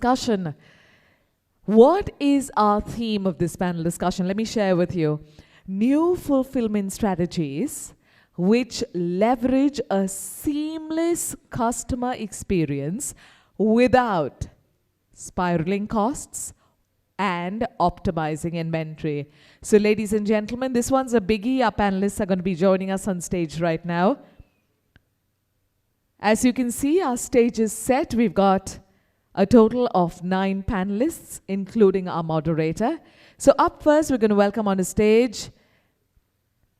discussion. What is our theme of this panel discussion? Let me share with you. New fulfillment strategies which leverage a seamless customer experience without spiraling costs and optimizing inventory. So ladies and gentlemen, this one's a biggie. Our panelists are going to be joining us on stage right now. As you can see, our stage is set. We've got a total of 9 panelists, including our moderator. So up first, we're going to welcome on the stage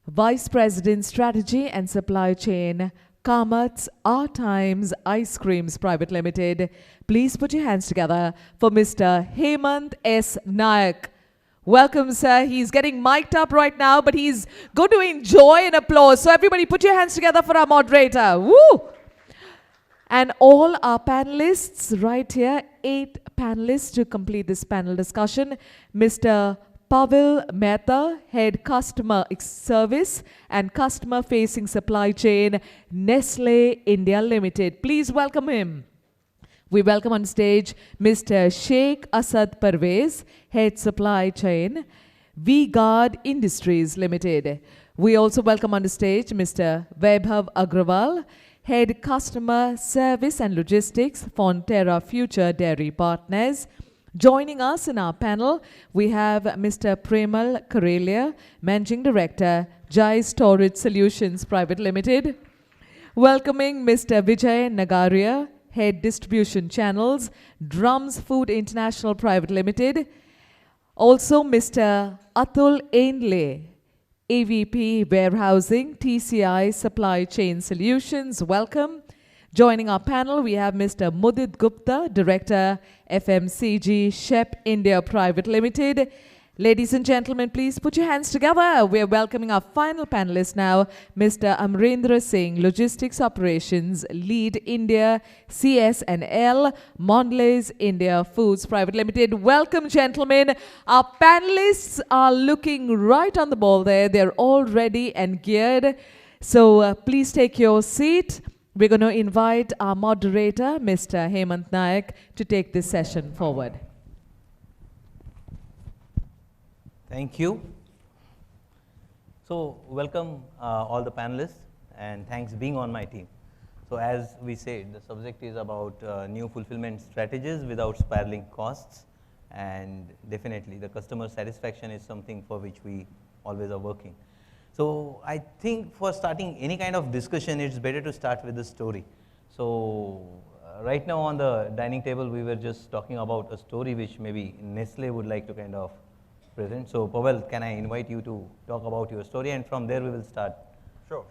Vice President Strategy and Supply Chain, Kamath's Our Times Ice Creams Private Limited. Please put your hands together for Mr. Hemant S. Nayak. Welcome, sir. He's getting mic'd up right now, but he's going to enjoy an applause. So everybody put your hands together for our moderator. Woo! And all our panelists right here, 8 panelists to complete this panel discussion. Mr. Pavel Mehta, Head Customer Service and Customer Facing Supply Chain, Nestle India Limited. Please welcome him. We welcome on stage Mr. Sheikh Asad Parvez, Head Supply Chain, V-Guard Industries Limited. We also welcome on the stage Mr. Vaibhav Agrawal, Head Customer Service and Logistics, Fonterra Future Dairy Partners. Joining us in our panel, we have Mr. Premal Karelia, Managing Director, Jai Storage Solutions Private Limited. Welcoming Mr. Vijay Nagaria, Head Distribution Channels, Drums Food International Private Limited. Also Mr. Atul Ainley, AVP Warehousing, TCI Supply Chain Solutions. Welcome. Joining our panel, we have Mr. Mudit Gupta, Director, FMCG Shep India Private Limited. Ladies and gentlemen, please put your hands together. We are welcoming our final panelist now, Mr. Amrendra Singh, Logistics Operations Lead India, CS&L, Mondelez India Foods Private Limited. Welcome, gentlemen. Our panelists are looking right on the ball there. They're all ready and geared. So please take your seat. We're going to invite our moderator, Mr. Hemant Nayak, to take this session forward. Thank you. So welcome all the panelists, and thanks being on my team. So as we said, the subject is about new fulfillment strategies without spiraling costs, and definitely the customer satisfaction is something for which we always are working. So I think for starting any kind of discussion, it's better to start with the story. So right now on the dining table, we were just talking about a story which maybe Nestle would like to kind of present. So Pavel, can I invite you to talk about your story, and from there we will start. Sure.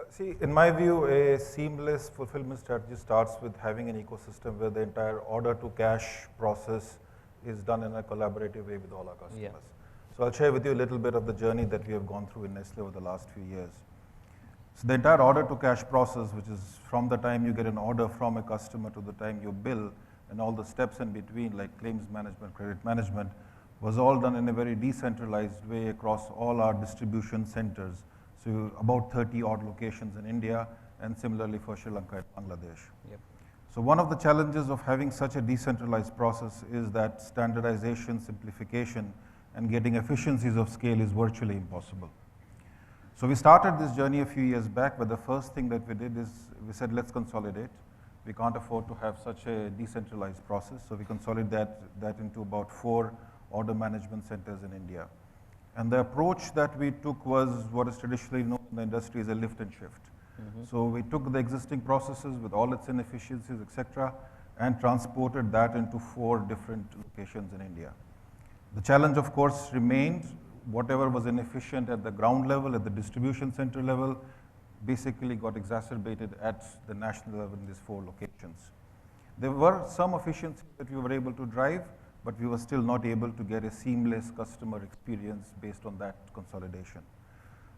See, in my view, a seamless fulfillment strategy starts with having an ecosystem where the entire order to cash process is done in a collaborative way with all our customers. Yeah. So I'll share with you a little bit of the journey that we have gone through in Nestle over the last few years. So the entire order to cash process, which is from the time you get an order from a customer to the time you bill, and all the steps in between like claims management, credit management, was all done in a very decentralized way across all our distribution centers. So about 30 odd locations in India, and similarly for Sri Lanka and Bangladesh. Yep. So one of the challenges of having such a decentralized process is that standardization, simplification, and getting efficiencies of scale is virtually impossible. So we started this journey a few years back, but the first thing that we did is we said, let's consolidate. We can't afford to have such a decentralized process, so we consolidated that into about 4 order management centers in India. And the approach that we took was what is traditionally known in the industry as a lift and shift. So we took the existing processes with all its inefficiencies, etc., and transported that into 4 different locations in India. The challenge, of course, remained. Whatever was inefficient at the ground level, at the distribution center level, basically got exacerbated at the national level in these 4 locations. There were some efficiencies that we were able to drive, but we were still not able to get a seamless customer experience based on that consolidation.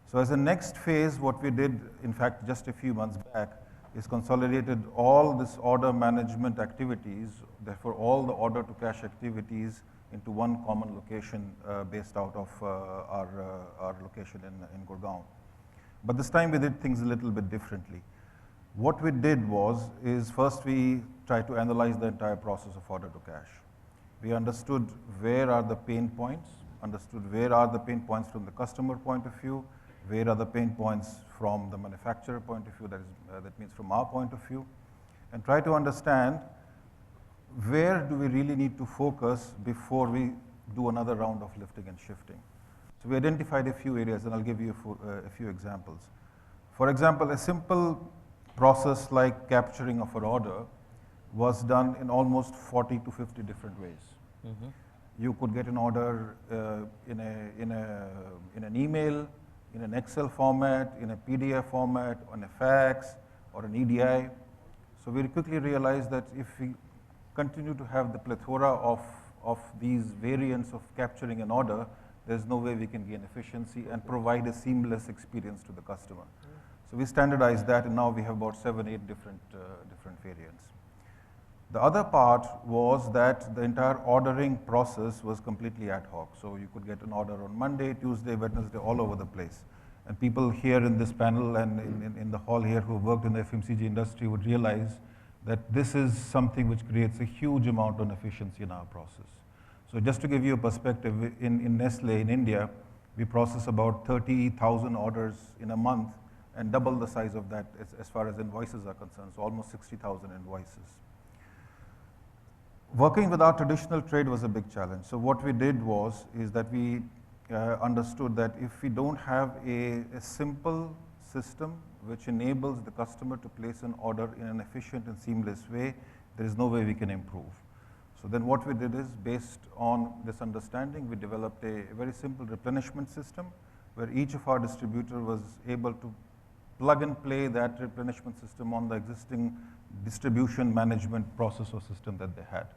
So as a next phase, what we did, in fact, just a few months back, is consolidated all this order management activities, therefore all the order to cash activities into one common location based out of our location in Gurgaon. But this time we did things a little bit differently. What we did was, first we try to analyze the entire process of order to cash. We understood where are the pain points, understood where are the pain points from the customer point of view, where are the pain points from the manufacturer point of view, that means from our point of view, and try to understand where do we really need to focus before we do another round of lifting and shifting. So we identified a few areas, and I'll give you a few examples. For example, a simple process like capturing of an order was done in almost 40 to 50 different ways. Mm-hmm. You could get an order in an email, in an Excel format, in a PDF format, on a fax, or an EDI. So we quickly realized that if we continue to have the plethora of these variants of capturing an order, there's no way we can gain efficiency and provide a seamless experience to the customer. So we standardized that, and now we have about 7, 8 different variants. The other part was that the entire ordering process was completely ad hoc. So you could get an order on Monday, Tuesday, Wednesday, all over the place. And people here in this panel and in the hall here who worked in the FMCG industry would realize that this is something which creates a huge amount of efficiency in our process. So just to give you a perspective, in Nestle in India, we process about 30,000 orders in a month and double the size of that as far as invoices are concerned, so almost 60,000 invoices. Working with our traditional trade was a big challenge. So what we did is that we understood that if we don't have a simple system which enables the customer to place an order in an efficient and seamless way, there is no way we can improve. So then what we did is, based on this understanding, we developed a very simple replenishment system where each of our distributor was able to plug and play that replenishment system on the existing distribution management process or system that they had.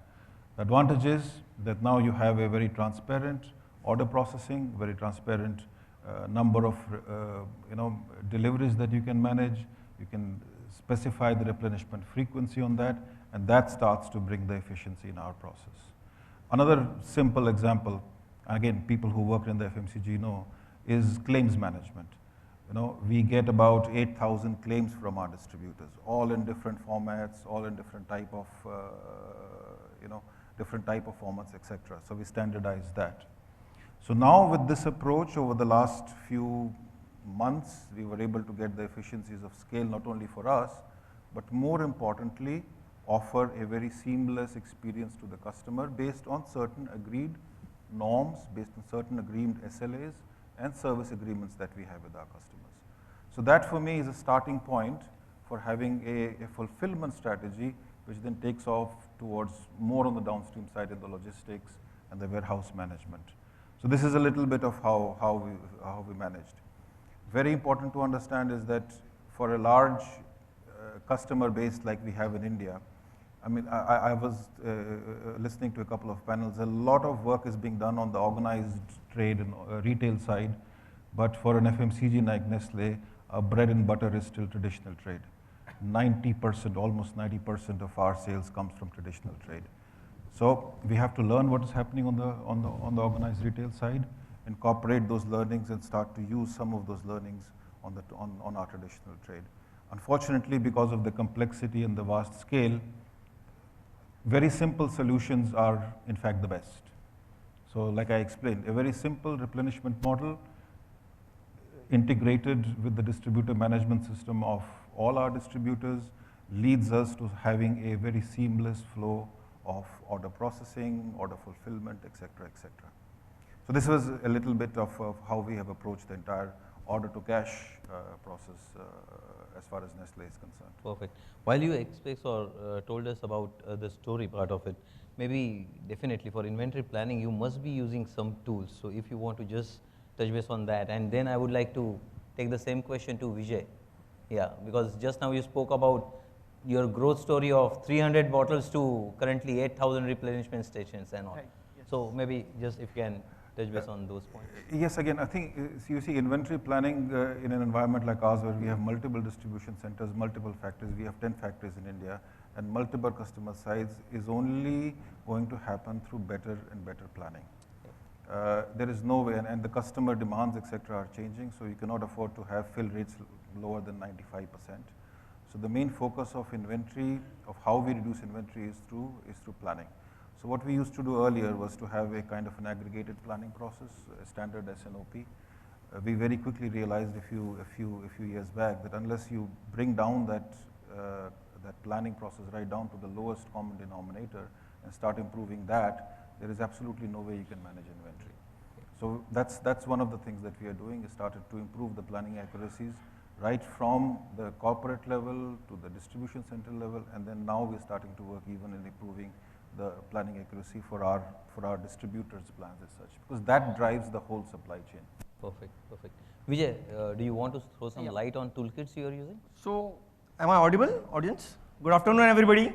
The advantage is that now you have a very transparent order processing, very transparent number of deliveries that you can manage. You can specify the replenishment frequency on that, and that starts to bring the efficiency in our process. Another simple example, again, people who work in the FMCG know, is claims management. We get about 8,000 claims from our distributors, all in different formats, all in different type of formats, etc. So we standardize that. So now with this approach, over the last few months, we were able to get the efficiencies of scale not only for us, but more importantly, offer a very seamless experience to the customer based on certain agreed norms, based on certain agreed SLAs and service agreements that we have with our customers. So that for me is a starting point for having a fulfillment strategy, which then takes off towards more on the downstream side in the logistics and the warehouse management. So this is a little bit of how we managed. Very important to understand is that for a large customer base like we have in India, I mean, I was listening to a couple of panels. A lot of work is being done on the organized trade and retail side, but for an FMCG like Nestle, bread and butter is still traditional trade. 90%, almost 90% of our sales comes from traditional trade. So we have to learn what is happening on the organized retail side, incorporate those learnings, and start to use some of those learnings on our traditional trade. Unfortunately, because of the complexity and the vast scale, very simple solutions are in fact the best. So like I explained, a very simple replenishment model integrated with the distributor management system of all our distributors leads us to having a very seamless flow of order processing, order fulfillment, etc., etc. So this was a little bit of how we have approached the entire order to cash process as far as Nestle is concerned. Perfect. While you expressed or told us about the story part of it, maybe definitely for inventory planning, you must be using some tools. So if you want to just touch base on that, and then I would like to take the same question to Vijay. Yeah, because just now you spoke about your growth story of 300 bottles to currently 8,000 replenishment stations and all. Right, yes. So maybe just if you can touch base on those points. Yes, again, I think you see inventory planning in an environment like ours where we have multiple distribution centers, multiple factories, we have 10 factories in India, and multiple customer sites is only going to happen through better and better planning. There is no way, and the customer demands, etc., are changing, so you cannot afford to have fill rates lower than 95%. So the main focus of inventory, of how we reduce inventory is through planning. So what we used to do earlier was to have a kind of an aggregated planning process, a standard SNOP. We very quickly realized a few years back that unless you bring down that planning process right down to the lowest common denominator and start improving that, there is absolutely no way you can manage inventory. So that's one of the things that we are doing, is started to improve the planning accuracies right from the corporate level to the distribution center level, and then now we're starting to work even in improving the planning accuracy for our distributors' plans as such, because that drives the whole supply chain. Perfect, perfect. Vijay, do you want to throw some light on toolkits you are using? So, am I audible, audience? Good afternoon, everybody.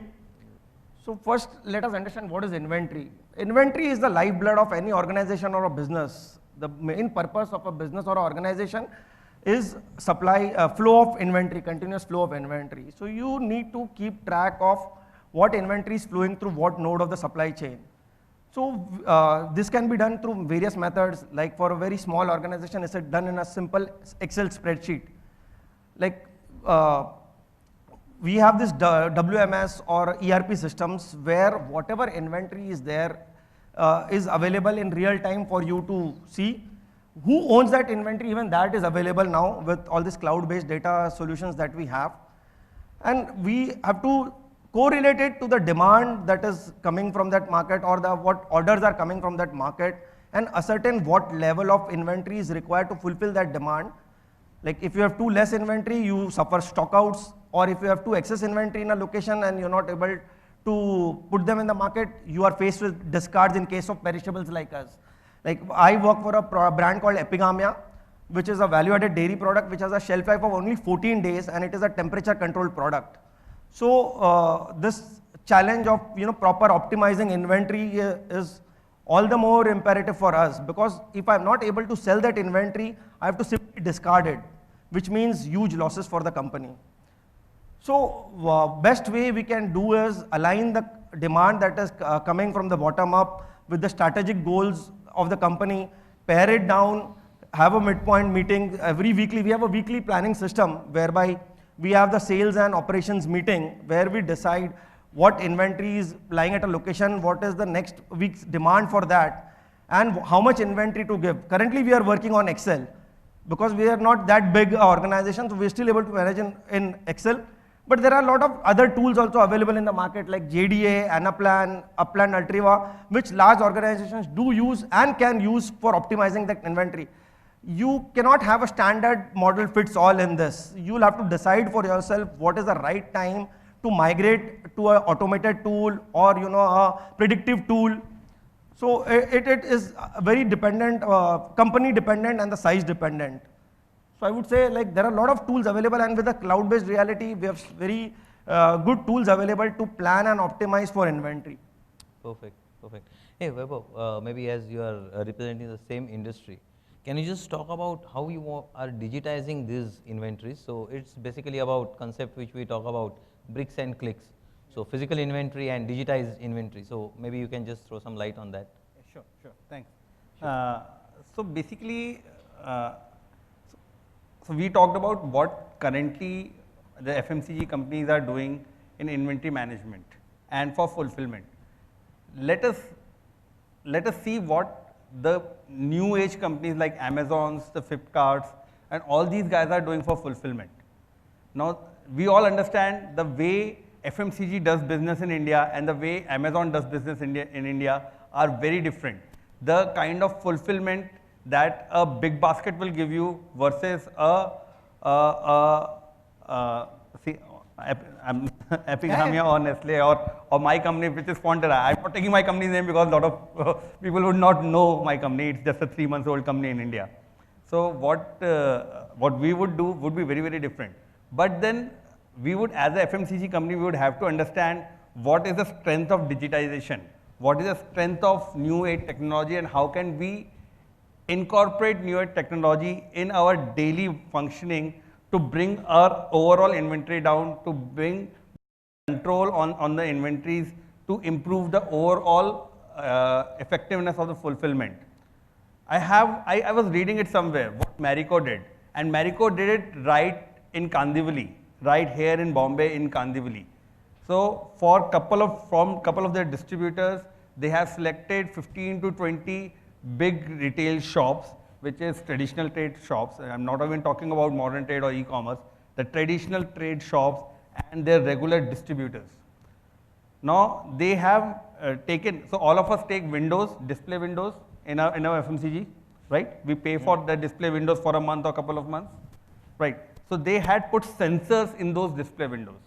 So first, let us understand what is inventory. Inventory is the lifeblood of any organization or a business. The main purpose of a business or organization is flow of inventory, continuous flow of inventory. So you need to keep track of what inventory is flowing through what node of the supply chain. So this can be done through various methods. Like for a very small organization, it's done in a simple Excel spreadsheet. Like we have this WMS or ERP systems where whatever inventory is there is available in real time for you to see. Who owns that inventory? Even that is available now with all these cloud-based data solutions that we have. And we have to correlate it to the demand that is coming from that market, or what orders are coming from that market, and ascertain what level of inventory is required to fulfill that demand. Like if you have too less inventory, you suffer stockouts, or if you have too excess inventory in a location and you're not able to put them in the market, you are faced with discards in case of perishables like us. Like I work for a brand called Epigamia, which is a value-added dairy product which has a shelf life of only 14 days, and it is a temperature-controlled product. So this challenge of proper optimizing inventory is all the more imperative for us, because if I'm not able to sell that inventory, I have to simply discard it, which means huge losses for the company. So best way we can do is align the demand that is coming from the bottom up with the strategic goals of the company, pare it down, have a midpoint meeting every weekly. We have a weekly planning system whereby we have the sales and operations meeting where we decide what inventory is lying at a location, what is the next week's demand for that, and how much inventory to give. Currently we are working on Excel because we are not that big organization, so we are still able to manage in Excel. But there are a lot of other tools also available in the market like JDA, Anaplan, Upland, Ultriva, which large organizations do use and can use for optimizing that inventory. You cannot have a standard model fits all in this. You'll have to decide for yourself what is the right time to migrate to an automated tool or a predictive tool. So it is very dependent, company dependent and the size dependent. So I would say like there are a lot of tools available, and with the cloud-based reality, we have very good tools available to plan and optimize for inventory. Perfect, perfect. Hey Vaibhav, maybe as you are representing the same industry, can you just talk about how you are digitizing these inventories? So it's basically about concept which we talk about, bricks and clicks. So physical inventory and digitized inventory. So maybe you can just throw some light on that. Sure, thanks. So basically, so we talked about what currently the FMCG companies are doing in inventory management and for fulfillment. Let us see what the new age companies like Amazons, the Flipkarts, and all these guys are doing for fulfillment. Now, we all understand the way FMCG does business in India and the way Amazon does business in India are very different. The kind of fulfillment that a big basket will give you versus Epigamia or Nestle or my company, which is Fonterra. I'm not taking my company's name because a lot of people would not know my company. It's just a 3-month-old company in India. So what we would do would be very, very different. But then we would, as a FMCG company, we would have to understand what is the strength of digitization, what is the strength of new age technology, and how can we incorporate newer technology in our daily functioning to bring our overall inventory down, to bring control on the inventories, to improve the overall effectiveness of the fulfillment. I was reading it somewhere what Marico did, and Marico did it right in Kandivali, right here in Bombay in Kandivali. So for from couple of their distributors, they have selected 15 to 20 big retail shops, which is traditional trade shops. I'm not even talking about modern trade or e-commerce, the traditional trade shops and their regular distributors. Now they have taken, so all of us take windows, display windows in our FMCG, right? We pay for the display windows for a month or couple of months, right? So they had put sensors in those display windows,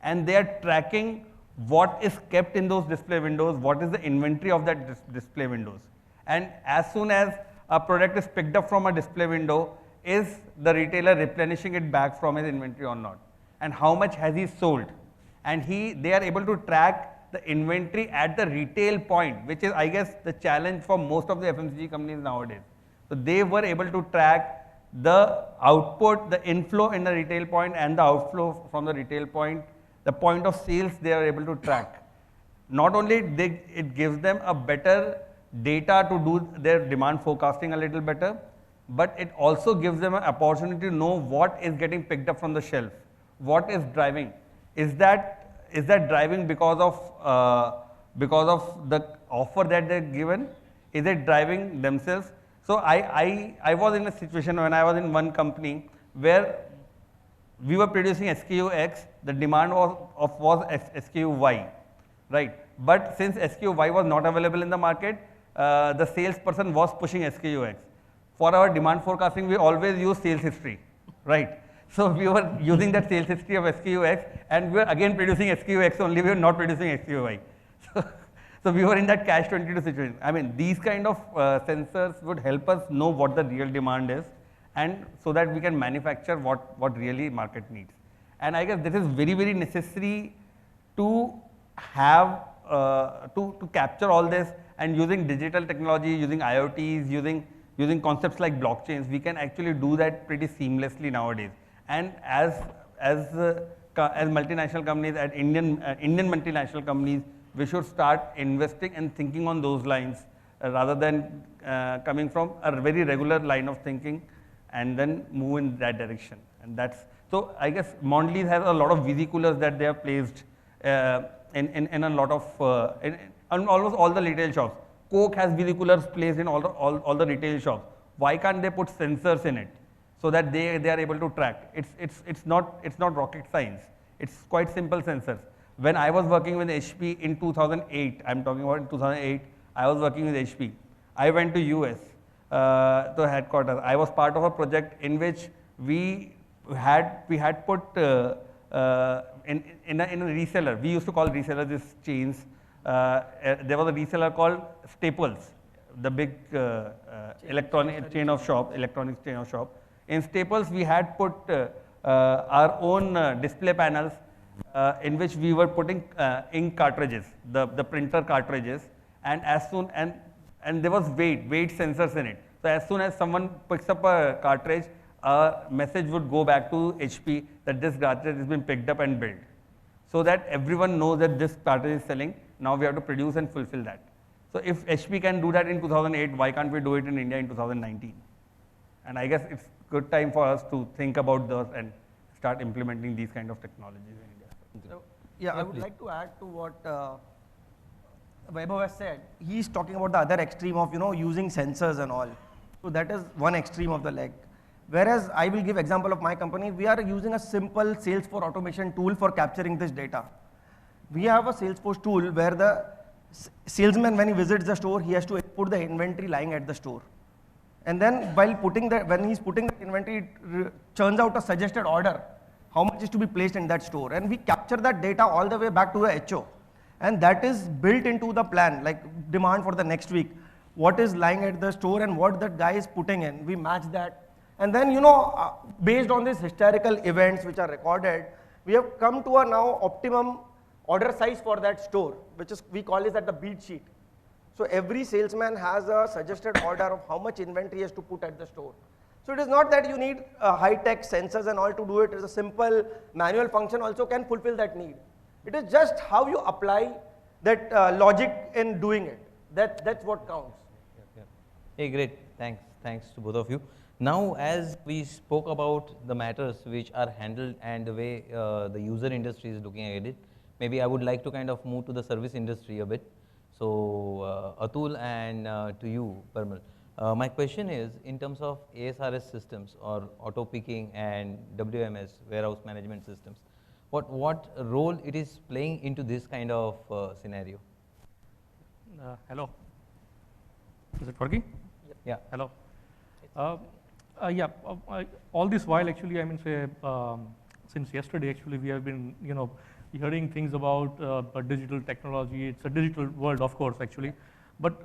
and they are tracking what is kept in those display windows, what is the inventory of that display windows. And as soon as a product is picked up from a display window, is the retailer replenishing it back from his inventory or not? And how much has he sold? And they are able to track the inventory at the retail point, which is, I guess, the challenge for most of the FMCG companies nowadays. So they were able to track the output, the inflow in the retail point and the outflow from the retail point, the point of sales they are able to track. Not only it gives them a better data to do their demand forecasting a little better, but it also gives them an opportunity to know what is getting picked up from the shelf, what is driving. Is that driving because of the offer that they're given? Is it driving themselves? So I was in a situation when I was in one company where we were producing SKU X, the demand was SKU Y, right? But since SKU Y was not available in the market, the salesperson was pushing SKU X. For our demand forecasting, we always use sales history, right? So we were using that sales history of SKU X, and we were again producing SKU X only, we were not producing SKU Y. So we were in that catch-22 situation. I mean, these kind of sensors would help us know what the real demand is, and so that we can manufacture what really market needs. And I guess this is very, very necessary to have, to capture all this, and using digital technology, using IoTs, using concepts like blockchains, we can actually do that pretty seamlessly nowadays. And as multinational companies, at Indian multinational companies, we should start investing and thinking on those lines rather than coming from a very regular line of thinking and then move in that direction. And that's, so I guess Mondelez has a lot of visi-coolers that they have placed in a lot of, in almost all the retail shops. Coke has visi-coolers placed in all the retail shops. Why can't they put sensors in it so that they are able to track? It's not rocket science. It's quite simple sensors. When I was working with HP in 2008, I'm talking about in 2008, I was working with HP. I went to US, to headquarters. I was part of a project in which we had put in a reseller. We used to call resellers these chains. There was a reseller called Staples, the big electronics chain of shop. In Staples, we had put our own display panels in which we were putting ink cartridges, the printer cartridges, and as soon and there was weight sensors in it. So as soon as someone picks up a cartridge, a message would go back to HP that this cartridge has been picked up and built, so that everyone knows that this cartridge is selling. Now we have to produce and fulfill that. So if HP can do that in 2008, why can't we do it in India in 2019? And I guess it's good time for us to think about those and start implementing these kind of technologies in India. So, yeah, I would like to add to what Vaibhav has said. He's talking about the other extreme of using sensors and all. So that is one extreme of the leg. Whereas I will give example of my company. We are using a simple Salesforce automation tool for capturing this data. We have a Salesforce tool where the salesman, when he visits the store, he has to put the inventory lying at the store. And then while when he's putting the inventory, it churns out a suggested order, how much is to be placed in that store. And we capture that data all the way back to the HO. And that is built into the plan, like demand for the next week. What is lying at the store and what that guy is putting in. We match that. And then, based on these historical events which are recorded, we have come to a now optimum order size for that store, which is, we call it at the bead sheet. So every salesman has a suggested order of how much inventory he has to put at the store. So it is not that you need high-tech sensors and all to do it. It is a simple manual function also can fulfill that need. It is just how you apply that logic in doing it. That's what counts. Hey, great. Thanks to both of you. Now, as we spoke about the matters which are handled and the way the user industry is looking at it, maybe I would like to kind of move to the service industry a bit. So, Atul and to you, Parmal. My question is, in terms of ASRS systems or auto picking and WMS, warehouse management systems, what role it is playing into this kind of scenario? Hello. Is it working? Yeah. Hello. Yeah. All this while, actually, I mean, say, since yesterday, actually, we have been, hearing things about digital technology. It's a digital world, of course, actually, but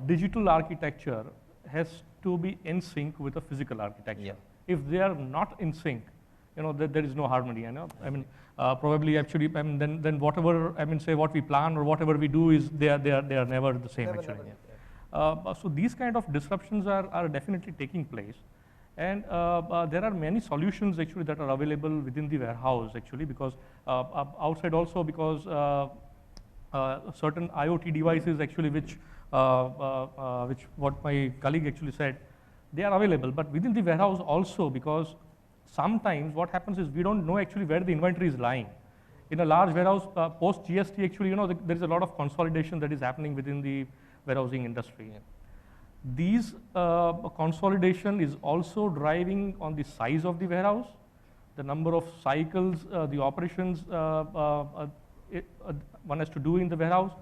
digital architecture has to be in sync with the physical architecture. Yeah. If they are not in sync, there is no harmony. I mean, probably actually, I mean, then whatever, I mean, say what we plan or whatever we do is they are never the same, actually. So these kind of disruptions are definitely taking place, and there are many solutions actually that are available within the warehouse, actually, because outside also, because certain IoT devices actually, which what my colleague actually said, they are available, but within the warehouse also, because sometimes what happens is we don't know actually where the inventory is lying. In a large warehouse, post GST, actually, there is a lot of consolidation that is happening within the warehousing industry. These consolidation is also driving on the size of the warehouse, the number of cycles, the operations one has to do in the warehouse.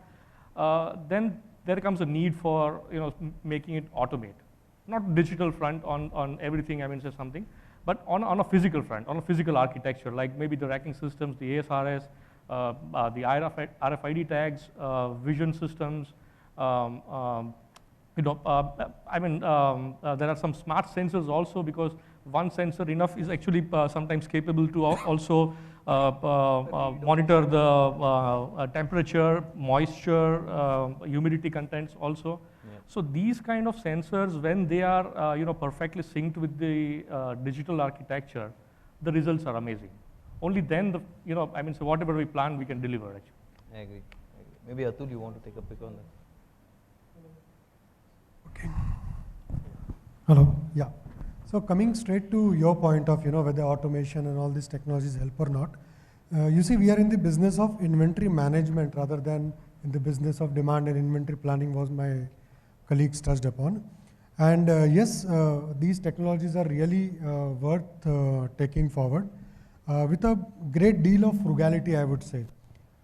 Then there comes a need for making it automate, not digital front on everything. I mean, say something, but on a physical front, on a physical architecture, like maybe the racking systems, the ASRS, the RFID tags, vision systems. I mean, there are some smart sensors also, because one sensor enough is actually sometimes capable to also monitor the temperature, moisture, humidity contents also. Yeah. So these kind of sensors, when they are perfectly synced with the digital architecture, the results are amazing. Only then I mean, so whatever we plan, we can deliver actually. I agree. Maybe Atul, you want to take a pick on that? Okay. Hello. Yeah. So coming straight to your point of whether automation and all these technologies help or not, you see, we are in the business of inventory management rather than in the business of demand and inventory planning, was my colleagues touched upon. And yes, these technologies are really worth taking forward with a great deal of frugality, I would say.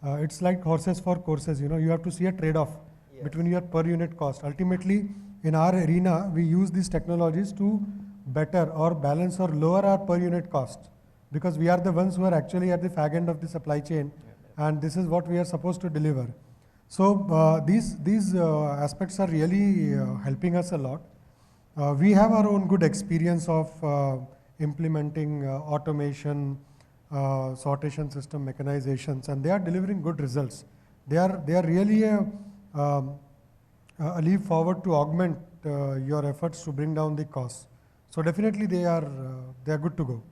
It's like horses for courses. You have to see a trade-off between your per unit cost. Ultimately, in our arena, we use these technologies to better or balance or lower our per unit cost, because we are the ones who are actually at the fag end of the supply chain, and this is what we are supposed to deliver. So these aspects are really helping us a lot. We have our own good experience of implementing automation, sortation system mechanizations, and they are delivering good results. They are really a leap forward to augment your efforts to bring down the costs. So definitely they are good to go.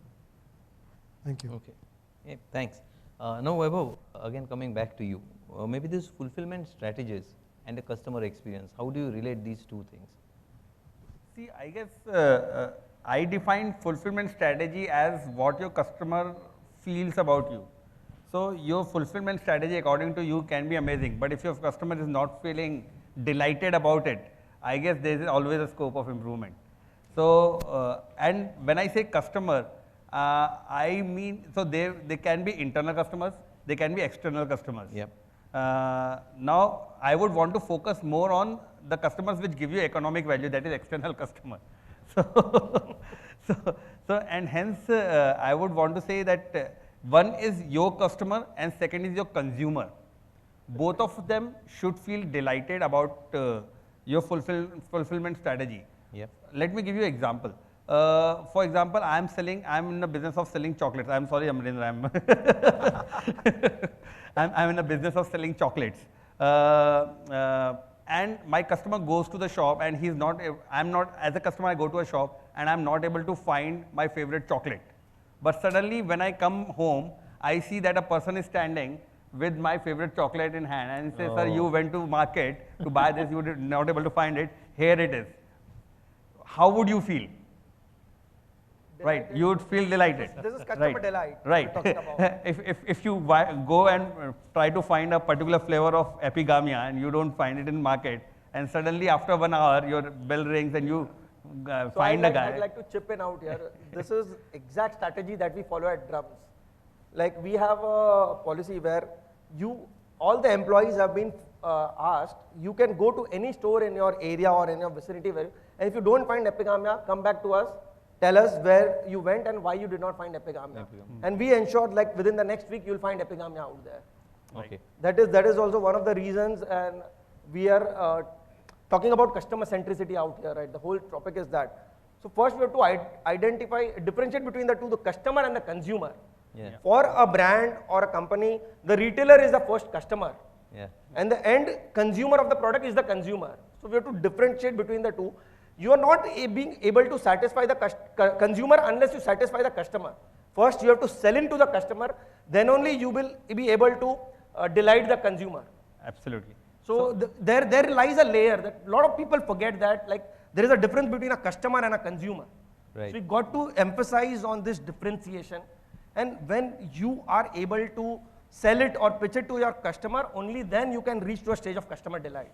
Thank you. Okay. Yeah, thanks. Now, Vaibhav, again coming back to you, maybe this fulfillment strategies and the customer experience, how do you relate these two things? See, I guess I define fulfillment strategy as what your customer feels about you. So your fulfillment strategy according to you can be amazing, but if your customer is not feeling delighted about it, I guess there is always a scope of improvement. So, and when I say customer, I mean, so they can be internal customers, they can be external customers. Yep. Now, I would want to focus more on the customers which give you economic value, that is external customer. So and hence I would want to say that one is your customer and second is your consumer. Both of them should feel delighted about your fulfillment strategy. Yep. Let me give you an example. For example, I'm in the business of selling chocolates. I'm sorry, Amrendra, I'm in the business of selling chocolates. And my customer goes to the shop and as a customer, I go to a shop and I'm not able to find my favorite chocolate. But suddenly when I come home, I see that a person is standing with my favorite chocolate in hand and says, sir, you went to market to buy this, you were not able to find it, here it is. how would you feel? Right, you would feel delighted. This is customer delight Right. we're talking about. if you go and try to find a particular flavor of epigamia and you don't find it in market, and suddenly after 1 hour your bell rings and you find a guy. I'd like to chip in out here. This is exact strategy that we follow at Drums. Like we have a policy where all the employees have been asked, you can go to any store in your area or in your vicinity, and if you don't find epigamia, come back to us, tell us where you went and why you did not find epigamia. And we ensured like within the next week, you'll find epigamia out there. Okay. That is also one of the reasons, and we are talking about customer centricity out here, right? The whole topic is that. So first we have to differentiate between the two, the customer and the consumer. Yeah. For a brand or a company, the retailer is the first customer. Yeah. And the end consumer of the product is the consumer. So we have to differentiate between the two. You are not being able to satisfy the consumer unless you satisfy the customer. First you have to sell into the customer, then only you will be able to delight the consumer. Absolutely. So there lies a layer that a lot of people forget, that like there is a difference between a customer and a consumer. Right. So we got to emphasize on this differentiation, and when you are able to sell it or pitch it to your customer, only then you can reach to a stage of customer delight.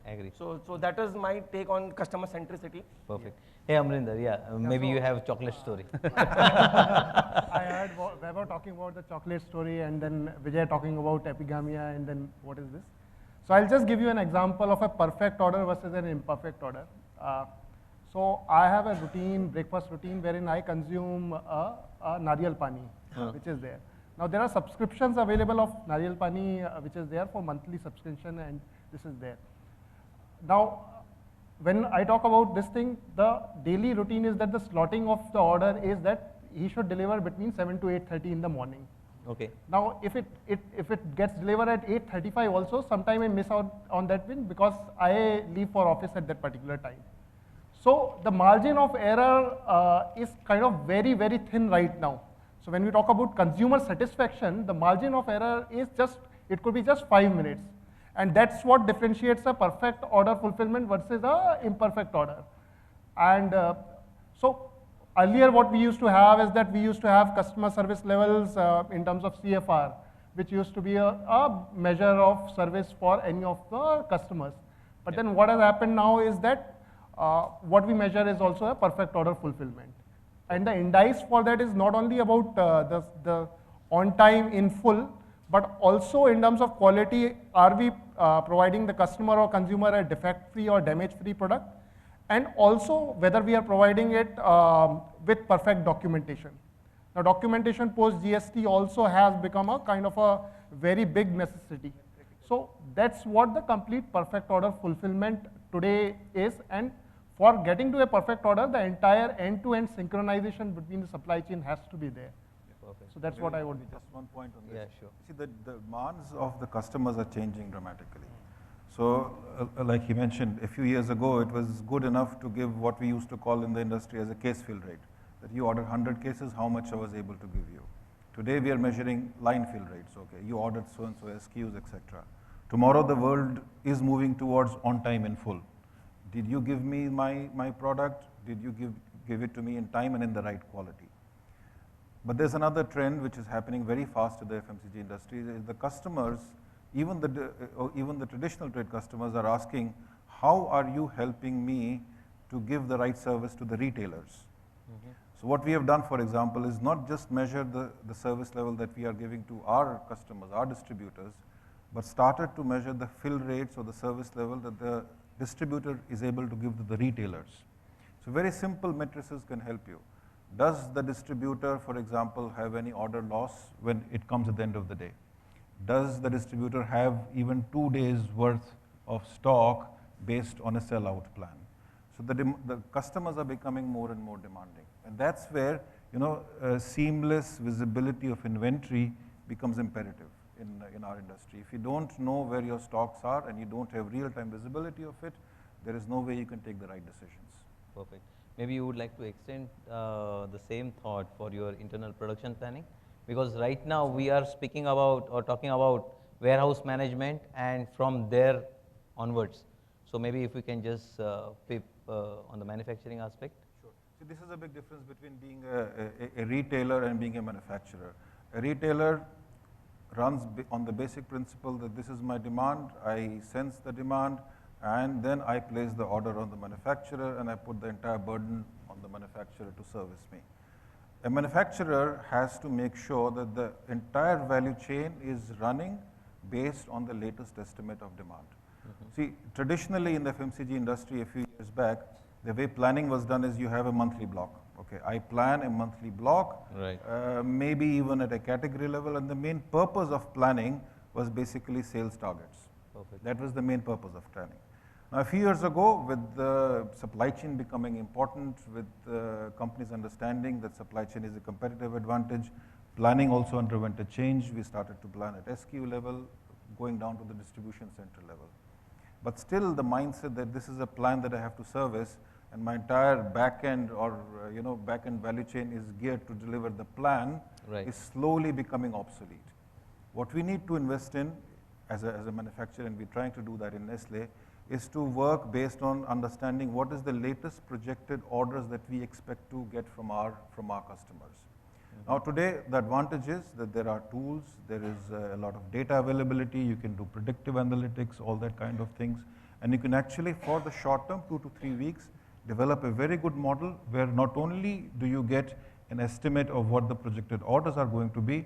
Agree. So that is my take on customer centricity. Perfect. Hey Amrinder, maybe you have a chocolate story. I heard Vaibhav talking about the chocolate story, and then Vijay talking about epigamia, and then what is this? So I'll just give you an example of a perfect order versus an imperfect order. So I have a breakfast routine, wherein I consume a nariyal pani, which is there. Now there are subscriptions available of nariyal pani, which is there for monthly subscription, and this is there. Now, when I talk about this thing, the daily routine is that the slotting of the order is that he should deliver between 7 to 8:30 in the morning. Okay. Now, if it gets delivered at 8:35 also, sometime I miss out on that win because I leave for office at that particular time. So the margin of error is kind of very, very thin right now. So when we talk about consumer satisfaction, the margin of error is it could be just 5 minutes. And that's what differentiates a perfect order fulfillment versus a imperfect order. And so earlier what we used to have is that we used to have customer service levels in terms of CFR, which used to be a measure of service for any of the customers. But then what has happened now is that what we measure is also a perfect order fulfillment. And the index for that is not only about the on time in full, but also in terms of quality, are we providing the customer or consumer a defect-free or damage-free product? And also whether we are providing it with perfect documentation. Now documentation post GST also has become a kind of a very big necessity. So that's what the complete perfect order fulfillment today is, and for getting to a perfect order, the entire end-to-end synchronization between the supply chain has to be there. Perfect. So that's what I would Just one point on this. Yeah, sure. See, the demands of the customers are changing dramatically. So, like he mentioned, a few years ago, it was good enough to give what we used to call in the industry as a case fill rate. That you ordered 100 cases, how much I was able to give you. Today, we are measuring line fill rates. Okay, you ordered so-and-so SKUs, etc. Tomorrow, the world is moving towards on time in full. Did you give me my product? Did you give it to me in time and in the right quality? But there's another trend which is happening very fast in the FMCG industry. Is the customers, even the traditional trade customers, are asking, how are you helping me to give the right service to the retailers? So what we have done, for example, is not just measure the service level that we are giving to our customers, our distributors, but started to measure the fill rates or the service level that the distributor is able to give to the retailers. So very simple matrices can help you. Does the distributor, for example, have any order loss when it comes at the end of the day? Does the distributor have even 2 days worth of stock based on a sellout plan? So the customers are becoming more and more demanding. And that's where, seamless visibility of inventory becomes imperative in our industry. If you don't know where your stocks are and you don't have real-time visibility of it, there is no way you can take the right decisions. Perfect. Maybe you would like to extend the same thought for your internal production planning, because right now we are speaking about or talking about warehouse management and from there onwards. So maybe if we can just on the manufacturing aspect? Sure. See, this is a big difference between being a retailer and being a manufacturer. A retailer runs on the basic principle that this is my demand, I sense the demand, and then I place the order on the manufacturer and I put the entire burden on the manufacturer to service me. A manufacturer has to make sure that the entire value chain is running based on the latest estimate of demand. See, traditionally in the FMCG industry a few years back, the way planning was done is you have a monthly block. Okay, I plan a monthly block, Right. Maybe even at a category level, and the main purpose of planning was basically sales targets. Perfect. That was the main purpose of planning. Now, a few years ago, with the supply chain becoming important, with companies understanding that supply chain is a competitive advantage, planning also underwent a change. We started to plan at SKU level, going down to the distribution center level. But still the mindset that this is a plan that I have to service and my entire back end or back end value chain is geared to deliver the plan Right. is slowly becoming obsolete. What we need to invest in as a manufacturer, and we're trying to do that in Nestle, is to work based on understanding what is the latest projected orders that we expect to get from our customers. Now today, the advantage is that there are tools, there is a lot of data availability, you can do predictive analytics, all that kind of things, and you can actually, for the short term, 2 to 3 weeks, develop a very good model where not only do you get an estimate of what the projected orders are going to be,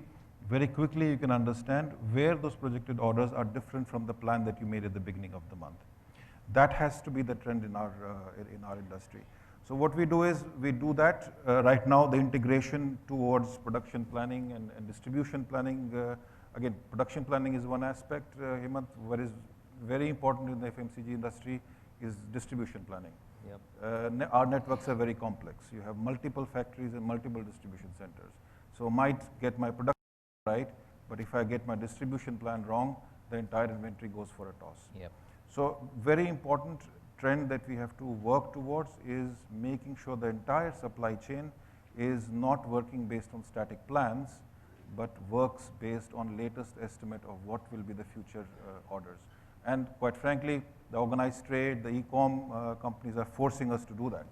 very quickly you can understand where those projected orders are different from the plan that you made at the beginning of the month. That has to be the trend in our industry. So what we do is we do that. Right now, the integration towards production planning and distribution planning, again, production planning is one aspect, Hemant. What is very important in the FMCG industry is distribution planning. Yep. Our networks are very complex. You have multiple factories and multiple distribution centers. So I might get my production right, but if I get my distribution plan wrong, the entire inventory goes for a toss. Yep. So very important trend that we have to work towards is making sure the entire supply chain is not working based on static plans, but works based on latest estimate of what will be the future orders. And quite frankly, the organized trade, the e-com companies are forcing us to do that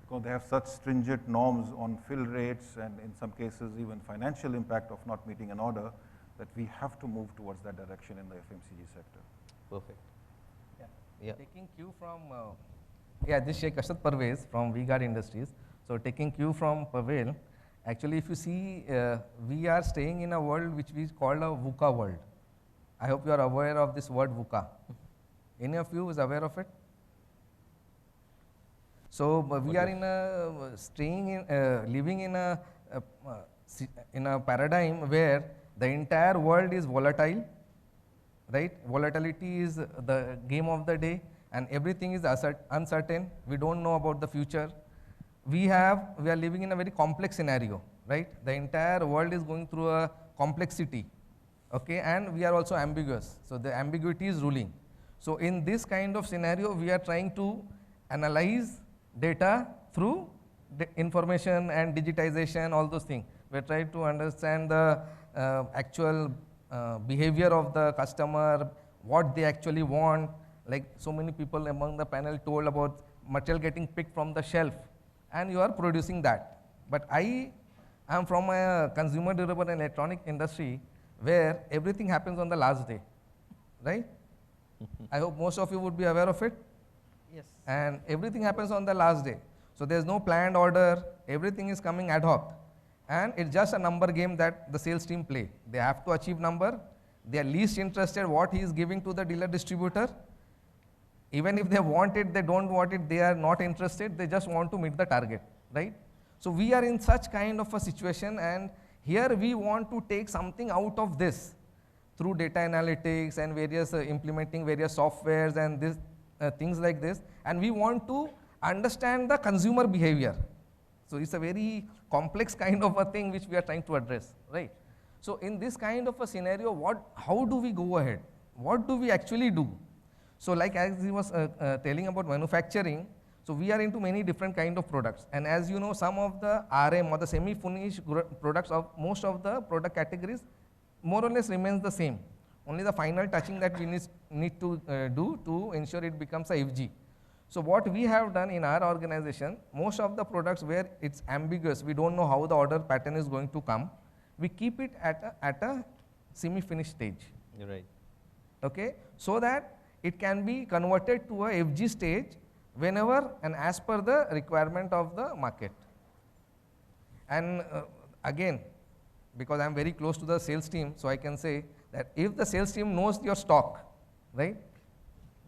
because they have such stringent norms on fill rates and in some cases even financial impact of not meeting an order that we have to move towards that direction in the FMCG sector. Perfect. Yeah. Taking cue from, this is Sheikh Ashraf Parvez from V-Guard Industries. So taking cue from Pavel, actually if you see, we are staying in a world which we call a VUCA world. I hope you are aware of this word VUCA. Any of you is aware of it? So we are in a living in a paradigm where the entire world is volatile, right? Volatility is the game of the day and everything is uncertain. We don't know about the future. We are living in a very complex scenario, right? The entire world is going through a complexity, okay? And we are also ambiguous. So the ambiguity is ruling. So in this kind of scenario, we are trying to analyze data through information and digitization, all those things. We are trying to understand the actual behavior of the customer, what they actually want. Like so many people among the panel told about material getting picked from the shelf and you are producing that. But I am from a consumer durable and electronic industry where everything happens on the last day, right? I hope most of you would be aware of it. Yes. And everything happens on the last day. So there's no planned order, everything is coming ad hoc. And it's just a number game that the sales team play. They have to achieve number. They are least interested what he is giving to the dealer distributor. Even if they want it, they don't want it, they are not interested, they just want to meet the target, right? So we are in such kind of a situation and here we want to take something out of this through data analytics and various implementing various softwares and this things like this, and we want to understand the consumer behavior. So it's a very complex kind of a thing which we are trying to address, right? So in this kind of a scenario, how do we go ahead? What do we actually do? So like as he was telling about manufacturing, so we are into many different kind of products, and as you know, some of the RM or the semi-finished products of most of the product categories more or less remains the same. Only the final touching that we need to do to ensure it becomes a FG. So what we have done in our organization, most of the products where it's ambiguous, we don't know how the order pattern is going to come, we keep it at a semi-finished stage. You're right. Okay, so that it can be converted to a FG stage whenever and as per the requirement of the market. And again, because I am very close to the sales team, so I can say that if the sales team knows your stock, right,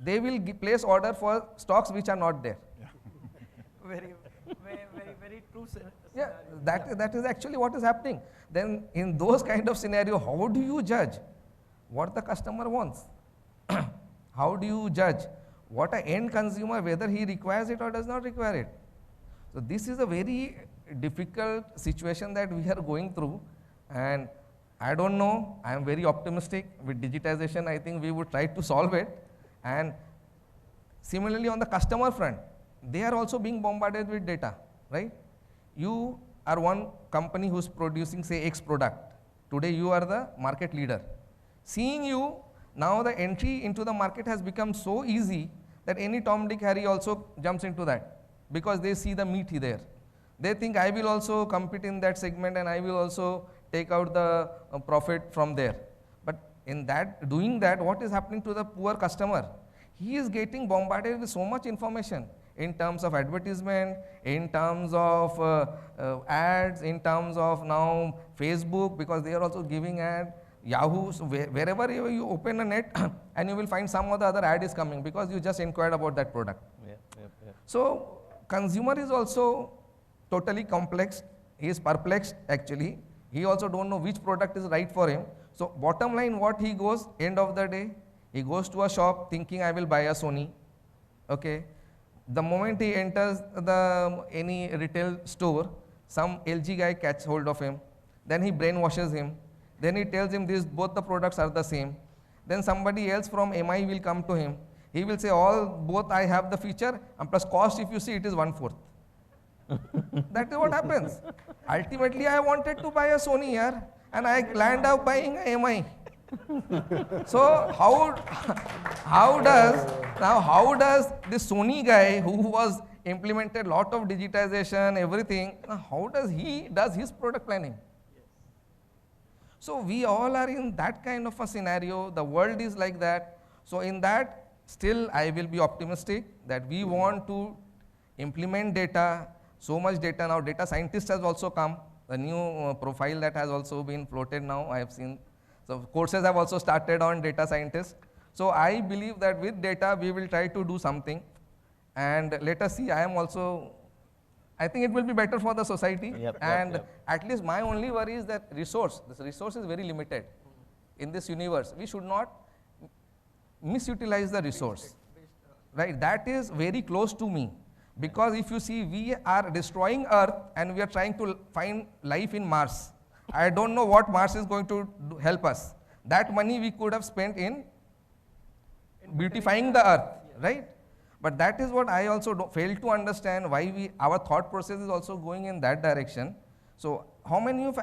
they will place order for stocks which are not there. Very true. Yeah, that is actually what is happening. Then in those kind of scenario, how do you judge what the customer wants? How do you judge what an end consumer, whether he requires it or does not require it? So this is a very difficult situation that we are going through, and I don't know, I am very optimistic with digitization. I think we would try to solve it. And similarly on the customer front, they are also being bombarded with data, right? You are one company who's producing, say, X product. Today you are the market leader. Seeing you, now the entry into the market has become so easy that any Tom, Dick, Harry also jumps into that because they see the meat there. They think I will also compete in that segment and I will also take out the profit from there. But in that, doing that, what is happening to the poor customer? He is getting bombarded with so much information in terms of advertisement, in terms of ads, in terms of now Facebook, because they are also giving ad, Yahoo, so wherever you open a net and you will find some other ad is coming because you just inquired about that product. Yeah. So consumer is also totally complex, he is perplexed actually, he also don't know which product is right for him. So bottom line, what he goes, end of the day, he goes to a shop thinking I will buy a Sony, okay. The moment he enters any retail store, some LG guy catches hold of him, then he brainwashes him, then he tells him both the products are the same. Then somebody else from MI will come to him, he will say both I have the feature and plus cost, if you see, it is 1/4. That is what happens. Ultimately I wanted to buy a Sony here and I land up buying a MI. So how does this Sony guy who was implemented lot of digitization, everything, how does he does his product planning? So we all are in that kind of a scenario, the world is like that. So in that, still I will be optimistic that we want to implement data, so much data. Now data scientist has also come, the new profile that has also been floated now, I have seen. So courses have also started on data scientists. So I believe that with data we will try to do something, and let us see. I think it will be better for the society. Yep. At least my only worry is that this resource is very limited in this universe. We should not misutilize the resource, right? That is very close to me, because if you see, we are destroying Earth and we are trying to find life in Mars. I don't know what Mars is going to help us. That money we could have spent in beautifying the Earth, right? But that is what I also fail to understand, why our thought process is also going in that direction. So how many of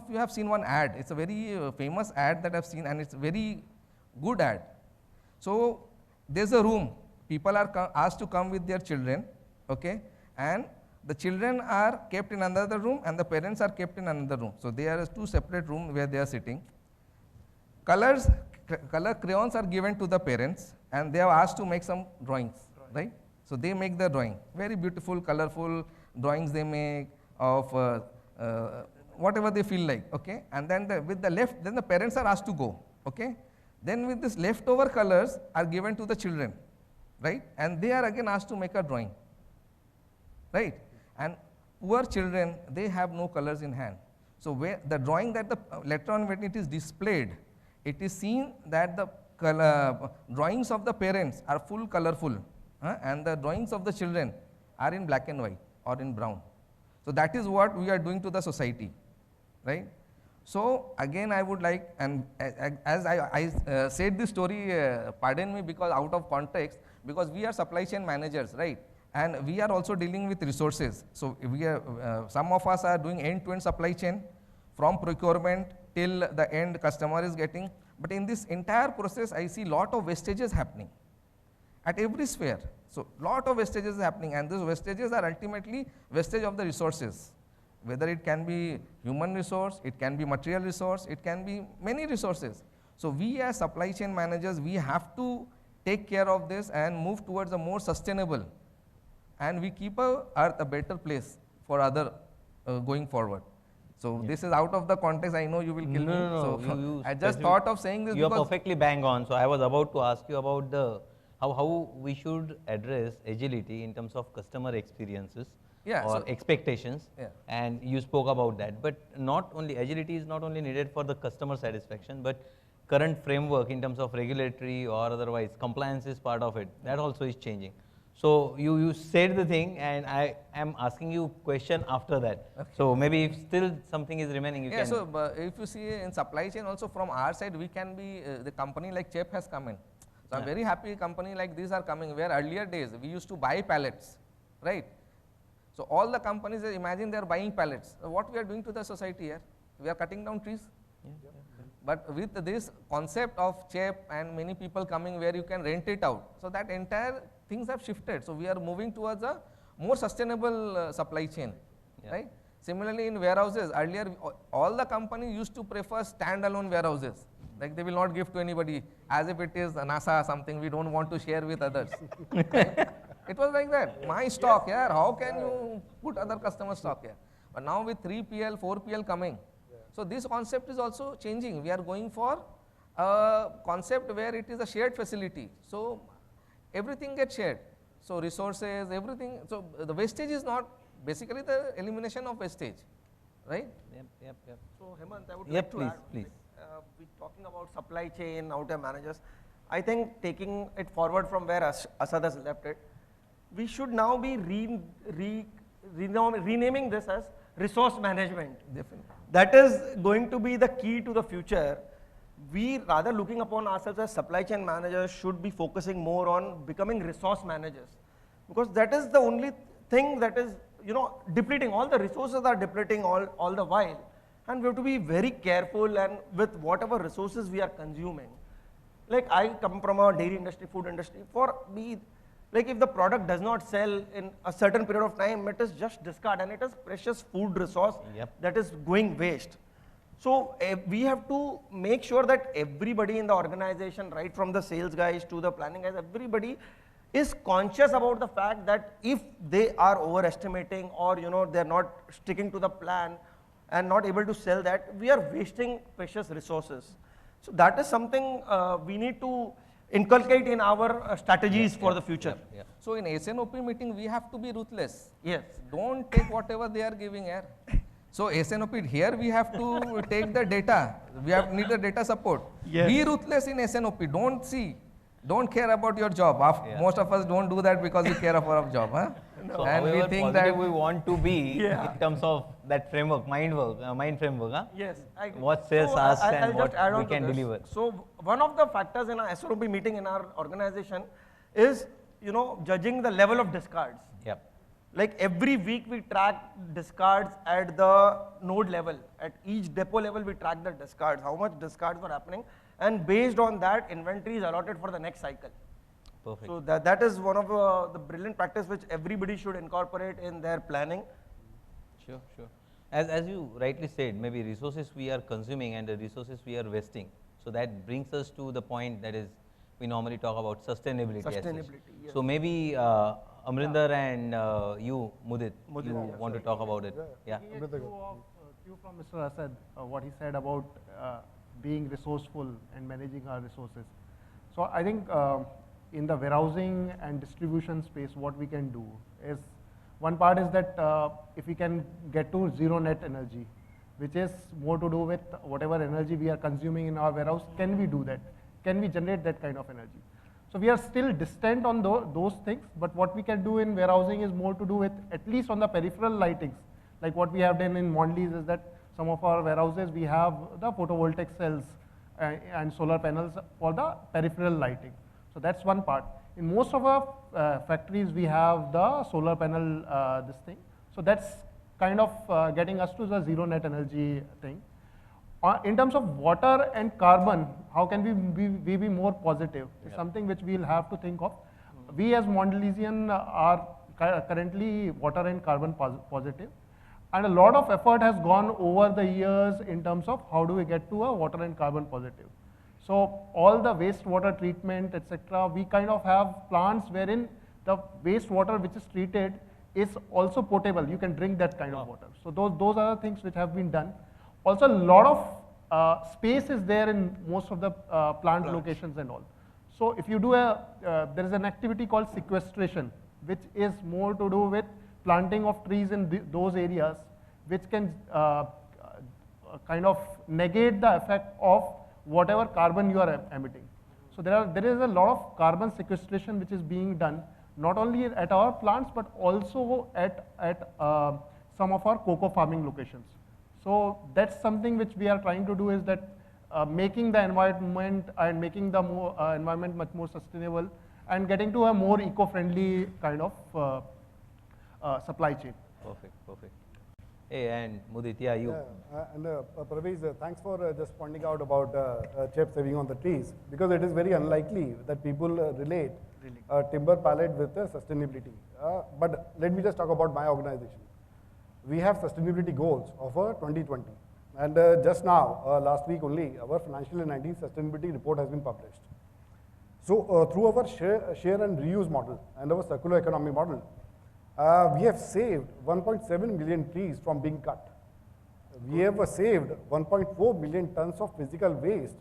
you have seen one ad? It's a very famous ad that I've seen, and it's a very good ad. So there's a room, people are asked to come with their children, okay, and the children are kept in another room and the parents are kept in another room. So there are two separate rooms where they are sitting. Color crayons are given to the parents and they are asked to make some drawings, right? So they make the drawing, very beautiful, colorful drawings they make of whatever they feel like, okay? And then with the left, then the parents are asked to go, okay? Then with this leftover colors are given to the children, right? And they are again asked to make a drawing, right? And poor children, they have no colors in hand. So where the drawing that later on when it is displayed, it is seen that the drawings of the parents are full colorful, and the drawings of the children are in black and white or in brown. So that is what we are doing to the society, right? So again I would like, and as I said this story, pardon me because out of context, because we are supply chain managers, right? And we are also dealing with resources. So we are, some of us are doing end-to-end supply chain from procurement till the end customer is getting. But in this entire process, I see lot of wastages happening at every sphere. So lot of wastages is happening, and those wastages are ultimately wastage of the resources. Whether it can be human resource, it can be material resource, it can be many resources. So we as supply chain managers, we have to take care of this and move towards a more sustainable, and we keep earth a better place for other going forward. So this is out of the context. I know you will kill me. No, So you I just thought of saying this You are because perfectly bang on. So I was about to ask you about the how we should address agility in terms of customer experiences Yeah, or so- expectations. Yeah. And you spoke about that. But not only agility is not only needed for the customer satisfaction, but current framework in terms of regulatory or otherwise compliance is part of it. That also is changing. So you said the thing, and I am asking you question after that. So maybe if still something is remaining, you yeah, can. so if you see in supply chain also from our side, we can be, the company like CHEP has come in. So I'm very happy company like these are coming, where earlier days we used to buy pallets, right? So all the companies, imagine they are buying pallets. So what we are doing to the society here? We are cutting down trees. But with this concept of CHEP and many people coming where you can rent it out, so that entire things have shifted. So we are moving towards a more sustainable supply chain, right? Similarly in warehouses, earlier all the companies used to prefer standalone warehouses. Like they will not give to anybody as if it is NASA or something we don't want to share with others. It was like that. My stock here, how can you put other customer stock here? But now with 3PL, 4PL coming, so this concept is also changing. We are going for a concept where it is a shared facility. So everything gets shared. So resources, everything. So the wastage is not basically the elimination of wastage, right? Yep. So Hemant, I would Yep, like to please, add, please. we're talking about supply chain, outer managers. I think taking it forward from where Asad has left it, we should now be renaming this as resource management. Definitely. That is going to be the key to the future. We, rather looking upon ourselves as supply chain managers, should be focusing more on becoming resource managers, because that is the only thing that is, depleting. All the resources are depleting all the while, and we have to be very careful and with whatever resources we are consuming. Like I come from a dairy industry, food industry. For me, like if the product does not sell in a certain period of time, it is just discard, and it is precious food resource that is going waste. So we have to make sure that everybody in the organization, right from the sales guys to the planning guys, everybody is conscious about the fact that if they are overestimating or they're not sticking to the plan and not able to sell that, we are wasting precious resources. So that is something we need to inculcate in our strategies for the future. So in SNOP meeting, we have to be ruthless. Yes. Don't take whatever they are giving here. So SNOP, here we have to take the data. We need the data support. Yes. Be ruthless in SNOP. Don't care about your job. Most of us don't do that because we care about our job. Huh? So and we however think positive that we want to be in terms of that framework, mind framework. Huh? Yes. What sales So asks I'll and just add what we on to can this. deliver. So one of the factors in our SNOP meeting in our organization is, judging the level of discards. Yep. Like every week we track discards at the node level. At each depot level we track the discards, how much discards were happening, and based on that inventory is allotted for the next cycle. Perfect. So that is one of the brilliant practice which everybody should incorporate in their planning. Sure. As you rightly said, maybe resources we are consuming and the resources we are wasting. So that brings us to the point that is, we normally talk about sustainability. as such. Sustainability, yes. So maybe Amrinder and you, Mudit, you want to talk about it. Yeah. Cue from Mr. Asad, what he said about being resourceful and managing our resources. So I think in the warehousing and distribution space, what we can do is, one part is that if we can get to zero net energy, which is more to do with whatever energy we are consuming in our warehouse, can we do that? Can we generate that kind of energy? So we are still distant on those things, but what we can do in warehousing is more to do with, at least on the peripheral lightings. Like what we have done in Mondelez is that some of our warehouses, we have the photovoltaic cells and solar panels for the peripheral lighting. So that's one part. In most of our factories, we have the solar panel, this thing. So that's kind of getting us to the zero net energy thing. In terms of water and carbon, how can we be more positive? It's something which we'll have to think of. we as Mondelēzian are currently water and carbon positive. And a lot of effort has gone over the years in terms of how do we get to a water and carbon positive. So all the wastewater treatment, etc., we kind of have plants wherein the wastewater which is treated is also potable. You can drink that kind of water. So those are the things which have been done. Also, a lot of space is there in most of the plant locations and all. So if you do there is an activity called sequestration, which is more to do with planting of trees in those areas, which can kind of negate the effect of whatever carbon you are emitting. So there is a lot of carbon sequestration which is being done, not only at our plants, but also at some of our cocoa farming locations. So that's something which we are trying to do, is that making the environment and making the environment much more sustainable and getting to a more eco-friendly kind of supply chain. Perfect, perfect. Hey, and Mudit, yeah, you. Yeah, and Parvez, thanks for just pointing out about CHEP saving on the trees, because it is very unlikely that people relate timber pallet with sustainability. But let me just talk about my organization. We have sustainability goals of 2020. And just now, last week only, our financial year 19 sustainability report has been published. So through our share and reuse model and our circular economy model, we have saved 1.7 million trees from being cut. We have saved 1.4 million tons of physical waste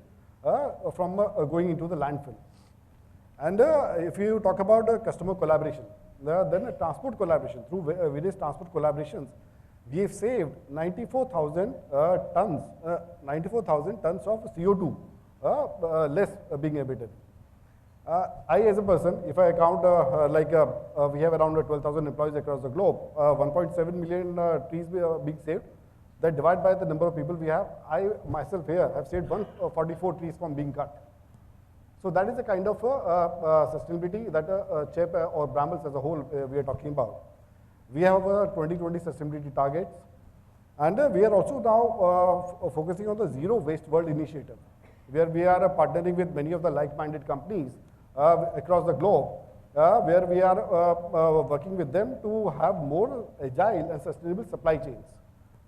from going into the landfill. And if you talk about customer collaboration, then transport collaboration, through various transport collaborations, we have saved 94,000 tons of CO2 less being emitted. I, as a person, if I count we have around 12,000 employees across the globe, 1.7 million trees being saved, that divided by the number of people we have, I myself here have saved 144 trees from being cut. So that is the kind of sustainability that CHEP or Brambles as a whole we are talking about. We have 2020 sustainability targets, and we are also now focusing on the Zero Waste World initiative, where we are partnering with many of the like-minded companies across the globe, where we are working with them to have more agile and sustainable supply chains.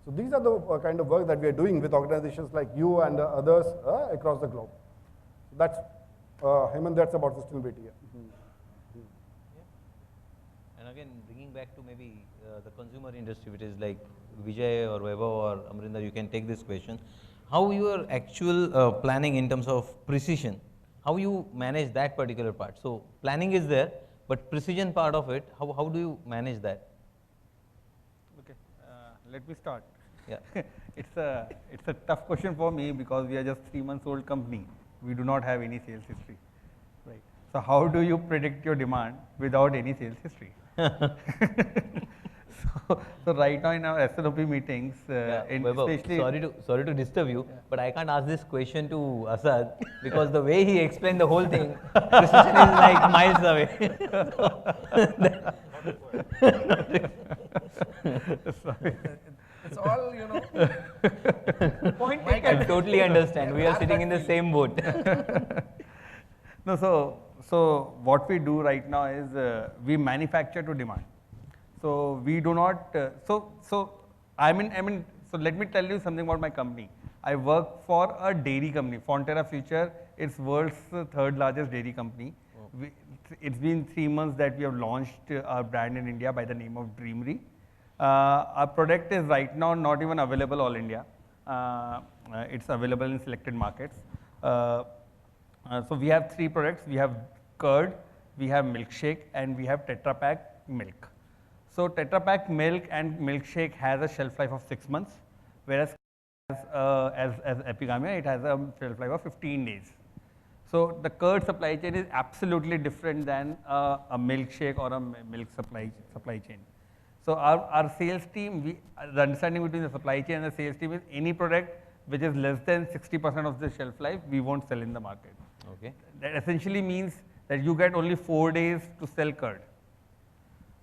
So these are the kind of work that we are doing with organizations like you and others across the globe. That's, Hemant, that's about sustainability. And again, bringing back to maybe the consumer industry, which is like Vijay or Vaibhav or Amrinder, you can take this question. How your actual planning in terms of precision, how you manage that particular part? So planning is there, but precision part of it, how do you manage that? Okay, let me start. Yeah. It's a tough question for me because we are just 3 months old company. We do not have any sales history, right? So how do you predict your demand without any sales history? So right now in our SNOP meetings, especially sorry to disturb you, but I can't ask this question to Asad because the way he explained the whole thing, precision is like miles away. Sorry. It's all, you know. I totally understand. We are sitting in the same boat. No, so what we do right now is we manufacture to demand. So we do not. So let me tell you something about my company. I work for a dairy company, Fonterra Future. It's world's third largest dairy company. Oh. It's been 3 months that we have launched our brand in India by the name of Dreamery. Our product is right now not even available all India. It's available in selected markets. So we have 3 products. We have curd, we have milkshake, and we have Tetra Pak milk. So Tetra Pak milk and milkshake has a shelf life of 6 months, whereas as Epigamia, it has a shelf life of 15 days. So the curd supply chain is absolutely different than a milkshake or a milk supply chain. So our sales team, the understanding between the supply chain and the sales team is any product which is less than 60% of the shelf life, we won't sell in the market. Okay. That essentially means that you get only 4 days to sell curd.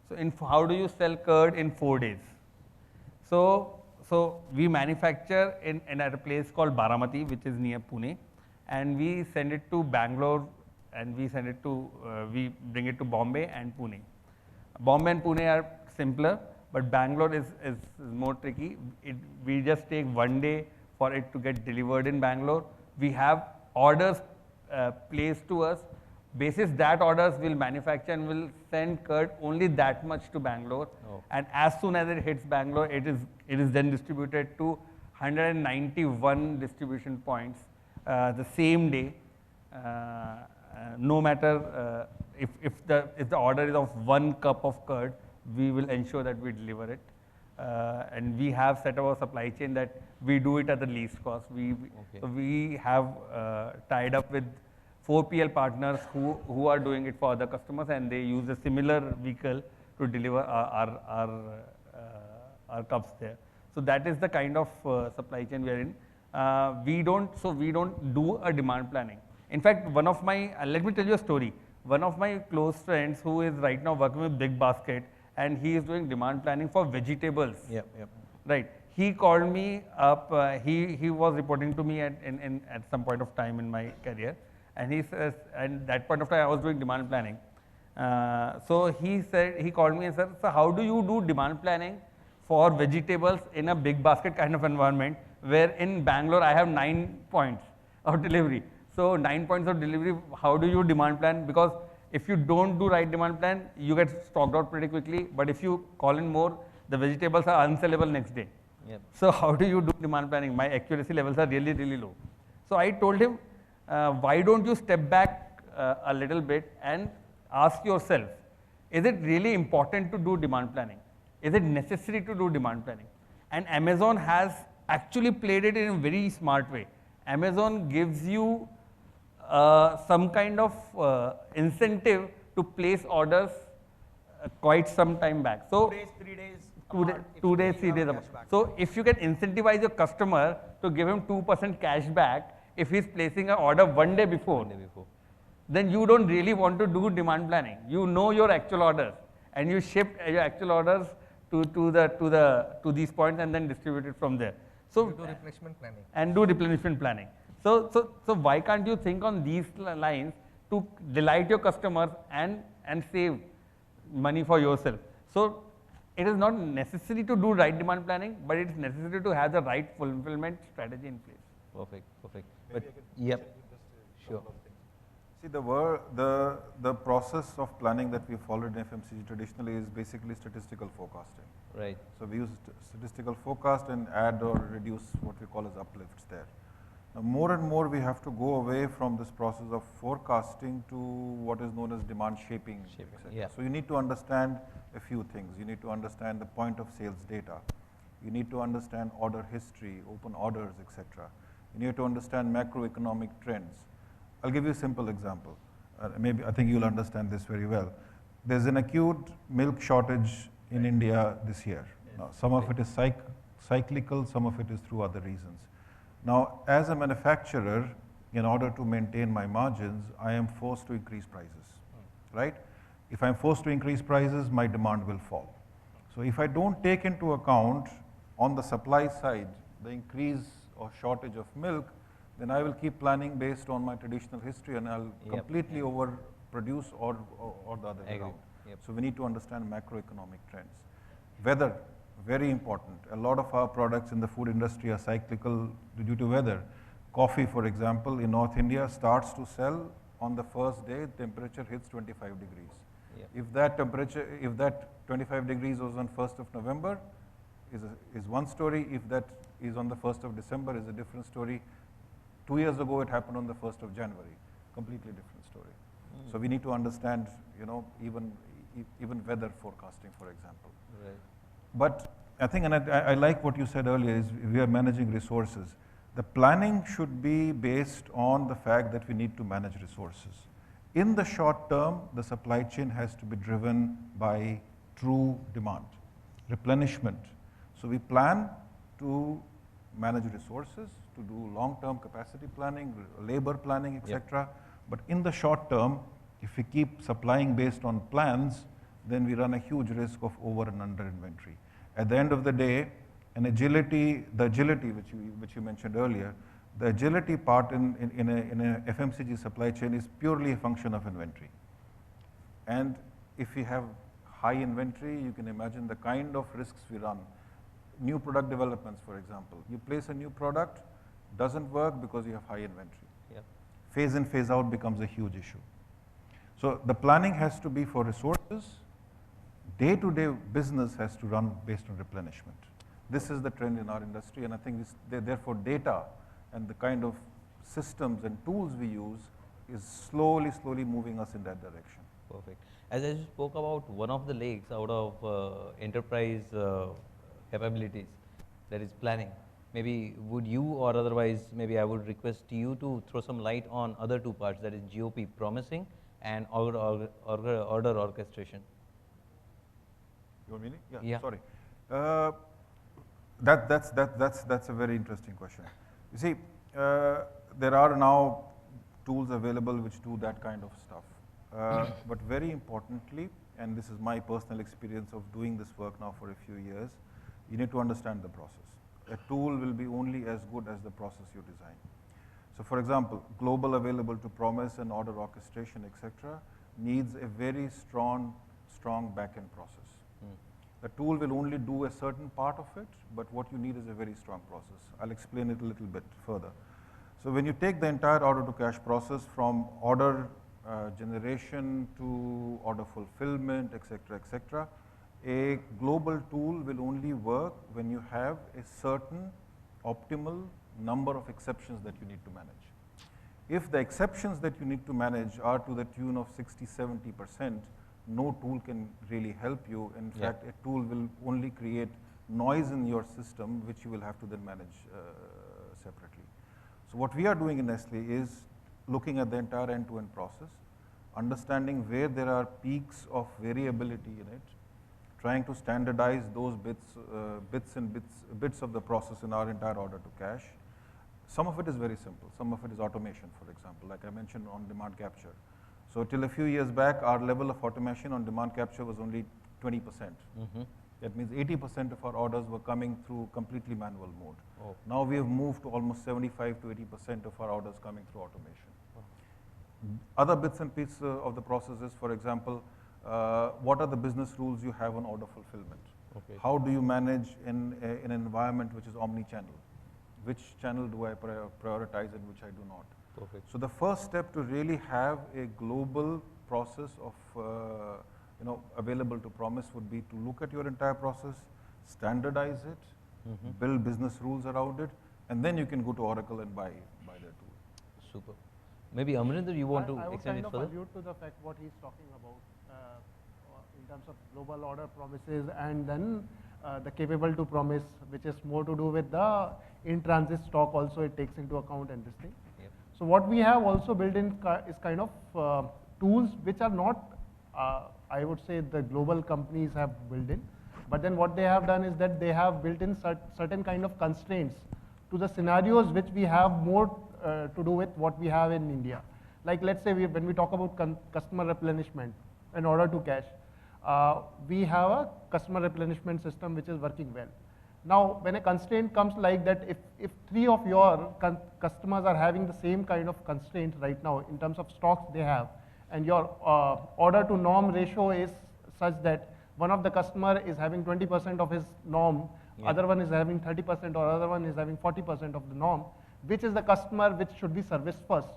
So how do you sell curd in 4 days? So we manufacture at a place called Baramati, which is near Pune, and we send it to Bangalore and we send it to, we bring it to Bombay and Pune. Bombay and Pune are simpler, but Bangalore is more tricky. We just take 1 day for it to get delivered in Bangalore. We have orders placed to us. Basis that orders will manufacture and will send curd only that much to Bangalore. Oh. And as soon as it hits Bangalore, it is then distributed to 191 distribution points the same day. No matter if the order is of 1 cup of curd, we will ensure that we deliver it. And we have set up our supply chain that we do it at the least cost. So we have tied up with 4PL partners who are doing it for other customers, and they use a similar vehicle to deliver our cups there. So that is the kind of supply chain we are in. We don't do a demand planning. In fact, one of my, let me tell you a story. One of my close friends who is right now working with Big Basket, and he is doing demand planning for vegetables. Yep. Right. He called me up. He was reporting to me at some point of time in my career, and he says, and that point of time I was doing demand planning. So he called me and said, so how do you do demand planning for vegetables in a Big Basket kind of environment, where in Bangalore I have 9 points of delivery. So 9 points of delivery, how do you demand plan? Because if you don't do right demand plan, you get stocked out pretty quickly. But if you call in more, the vegetables are unsellable next day. Yep. So how do you do demand planning? My accuracy levels are really, really low. So I told him, why don't you step back a little bit and ask yourself, is it really important to do demand planning? Is it necessary to do demand planning? And Amazon has actually played it in a very smart way. Amazon gives you some kind of incentive to place orders quite some time back. So 2 days, 3 days. 2 days, 3 days. So if you can incentivize your customer to give him 2% cash back if he's placing an order 1 day before, then you don't really want to do demand planning. You know your actual orders, and you ship your actual orders to these points and then distribute it from there. So do replenishment planning. And do replenishment planning. So why can't you think on these lines to delight your customers and save money for yourself? So it is not necessary to do right demand planning, but it is necessary to have the right fulfillment strategy in place. Perfect. But yep, sure. See, the process of planning that we followed in FMCG traditionally is basically statistical forecasting. Right. So we use statistical forecast and add or reduce what we call as uplifts there. Now, more and more we have to go away from this process of forecasting to what is known as demand shaping. Yeah. So you need to understand a few things. You need to understand the point of sales data. You need to understand order history, open orders, etc. You need to understand macroeconomic trends. I'll give you a simple example. Maybe I think you'll understand this very well. There's an acute milk shortage in India this year. Now, some of it is cyclical, some of it is through other reasons. Now, as a manufacturer, in order to maintain my margins, I am forced to increase prices, right? If I'm forced to increase prices, my demand will fall. So if I don't take into account on the supply side the increase or shortage of milk, then I will keep planning based on my traditional history, and I'll completely overproduce or the other way around. Yep. So we need to understand macroeconomic trends. Weather, very important. A lot of our products in the food industry are cyclical due to weather. Coffee, for example, in North India starts to sell on the first day, temperature hits 25 degrees. Yep. If that 25 degrees was on 1st of November, is one story. If that is on the 1st of December, is a different story. 2 years ago, it happened on the 1st of January, completely different story. So we need to understand, even weather forecasting, for example. Right. But I think, and I like what you said earlier, is we are managing resources. The planning should be based on the fact that we need to manage resources. In the short term, the supply chain has to be driven by true demand, replenishment. So we plan to manage resources, to do long-term capacity planning, labor planning, etc. But in the short term, if we keep supplying based on plans, then we run a huge risk of over and under inventory. At the end of the day, the agility which you mentioned earlier, The agility part in a FMCG supply chain is purely a function of inventory. And if we have high inventory, you can imagine the kind of risks we run. New product developments, for example. You place a new product, doesn't work because you have high inventory. Yep. Phase in, phase out becomes a huge issue. So the planning has to be for resources. Day-to-day business has to run based on replenishment. This is the trend in our industry, and I think therefore data and the kind of systems and tools we use is slowly moving us in that direction. Perfect. As I spoke about one of the legs out of enterprise capabilities, that is planning. Maybe would you, or otherwise maybe I would request you to throw some light on other two parts, that is GOP, promising, and order orchestration. You want me? Yeah. Sorry. That's a very interesting question. You see, there are now tools available which do that kind of stuff. But very importantly, and this is my personal experience of doing this work now for a few years, you need to understand the process. A tool will be only as good as the process you design. So for example, global available to promise and order orchestration, etc., needs a very strong back-end process. The tool will only do a certain part of it, but what you need is a very strong process. I'll explain it a little bit further. So when you take the entire order to cash process from order generation to order fulfillment, etc., a global tool will only work when you have a certain optimal number of exceptions that you need to manage. If the exceptions that you need to manage are to the tune of 60–70%, no tool can really help you. In fact, a tool will only create noise in your system, which you will have to then manage separately. So what we are doing in Nestlé is looking at the entire end-to-end process, understanding where there are peaks of variability in it, trying to standardize those bits of the process in our entire order to cash. Some of it is very simple. Some of it is automation, for example, like I mentioned on demand capture. So till a few years back, our level of automation on demand capture was only 20%. That means 80% of our orders were coming through completely manual mode. Oh. Now we have moved to almost 75–80% of our orders coming through automation. Other bits and pieces of the processes, for example, what are the business rules you have on order fulfillment? Okay. How do you manage in an environment which is omni-channel? Which channel do I prioritize and which I do not? Perfect. So the first step to really have a global process of available to promise would be to look at your entire process, standardize it, build business rules around it, and then you can go to Oracle and buy their tool. Super. Maybe Amrinder, you want to extend it I would further? kind of allude to the fact what he's talking about in terms of global order promises, and then the capable to promise, which is more to do with the in-transit stock also it takes into account and this thing. Yep. So what we have also built in is kind of tools which are not, I would say the global companies have built in, but then what they have done is that they have built in certain kind of constraints to the scenarios which we have more to do with what we have in India. Like let's say when we talk about customer replenishment and order to cash, we have a customer replenishment system which is working well. Now, when a constraint comes like that, if 3 of your customers are having the same kind of constraint right now in terms of stocks they have, and your order to norm ratio is such that one of the customer is having 20% of his norm, other one is having 30%, or other one is having 40% of the norm, which is the customer which should be serviced first.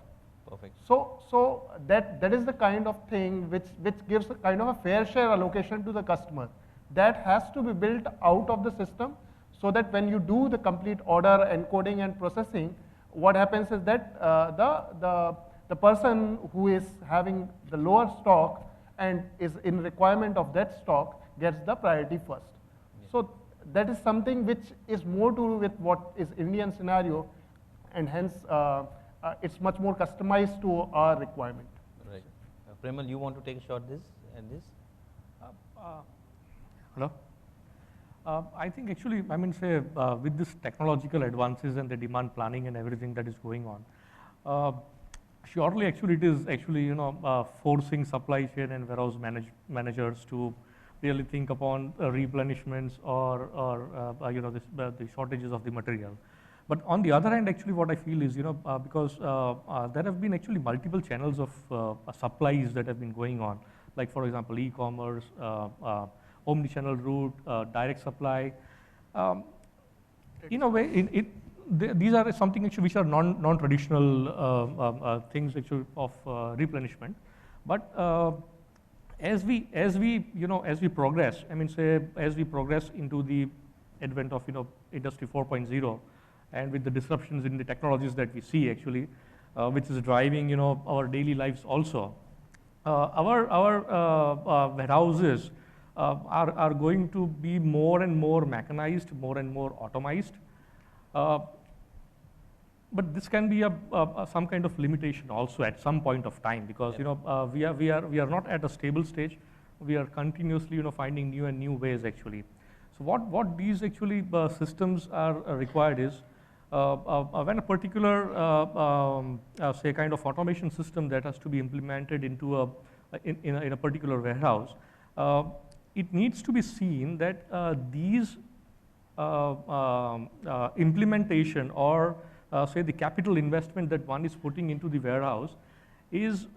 Perfect. So that is the kind of thing which gives a kind of a fair share allocation to the customer. That has to be built out of the system, so that when you do the complete order encoding and processing, what happens is that the person who is having the lower stock and is in requirement of that stock gets the priority first. So that is something which is more to do with what is Indian scenario, and hence it's much more customized to our requirement. Right. Premal, you want to take a shot this? Hello? I think actually, with this technological advances and the demand planning and everything that is going on, surely actually it is actually forcing supply chain and warehouse managers to really think upon replenishments or the shortages of the material. But on the other hand, actually, what I feel is, because there have been actually multiple channels of supplies that have been going on, like for example, e-commerce, omni-channel route, direct supply. In a way, these are something actually which are non-traditional things actually of replenishment. But as we progress, I mean, say as we progress into the advent of Industry 4.0, and with the disruptions in the technologies that we see actually, which is driving our daily lives also, our warehouses are going to be more and more mechanized, more and more automized. But this can be some kind of limitation also at some point of time, because we are not at a stable stage. We are continuously finding new and new ways actually. So what these actually systems are required is, when a particular say kind of automation system that has to be implemented into in a particular warehouse, it needs to be seen that these implementation or say the capital investment that one is putting into the warehouse is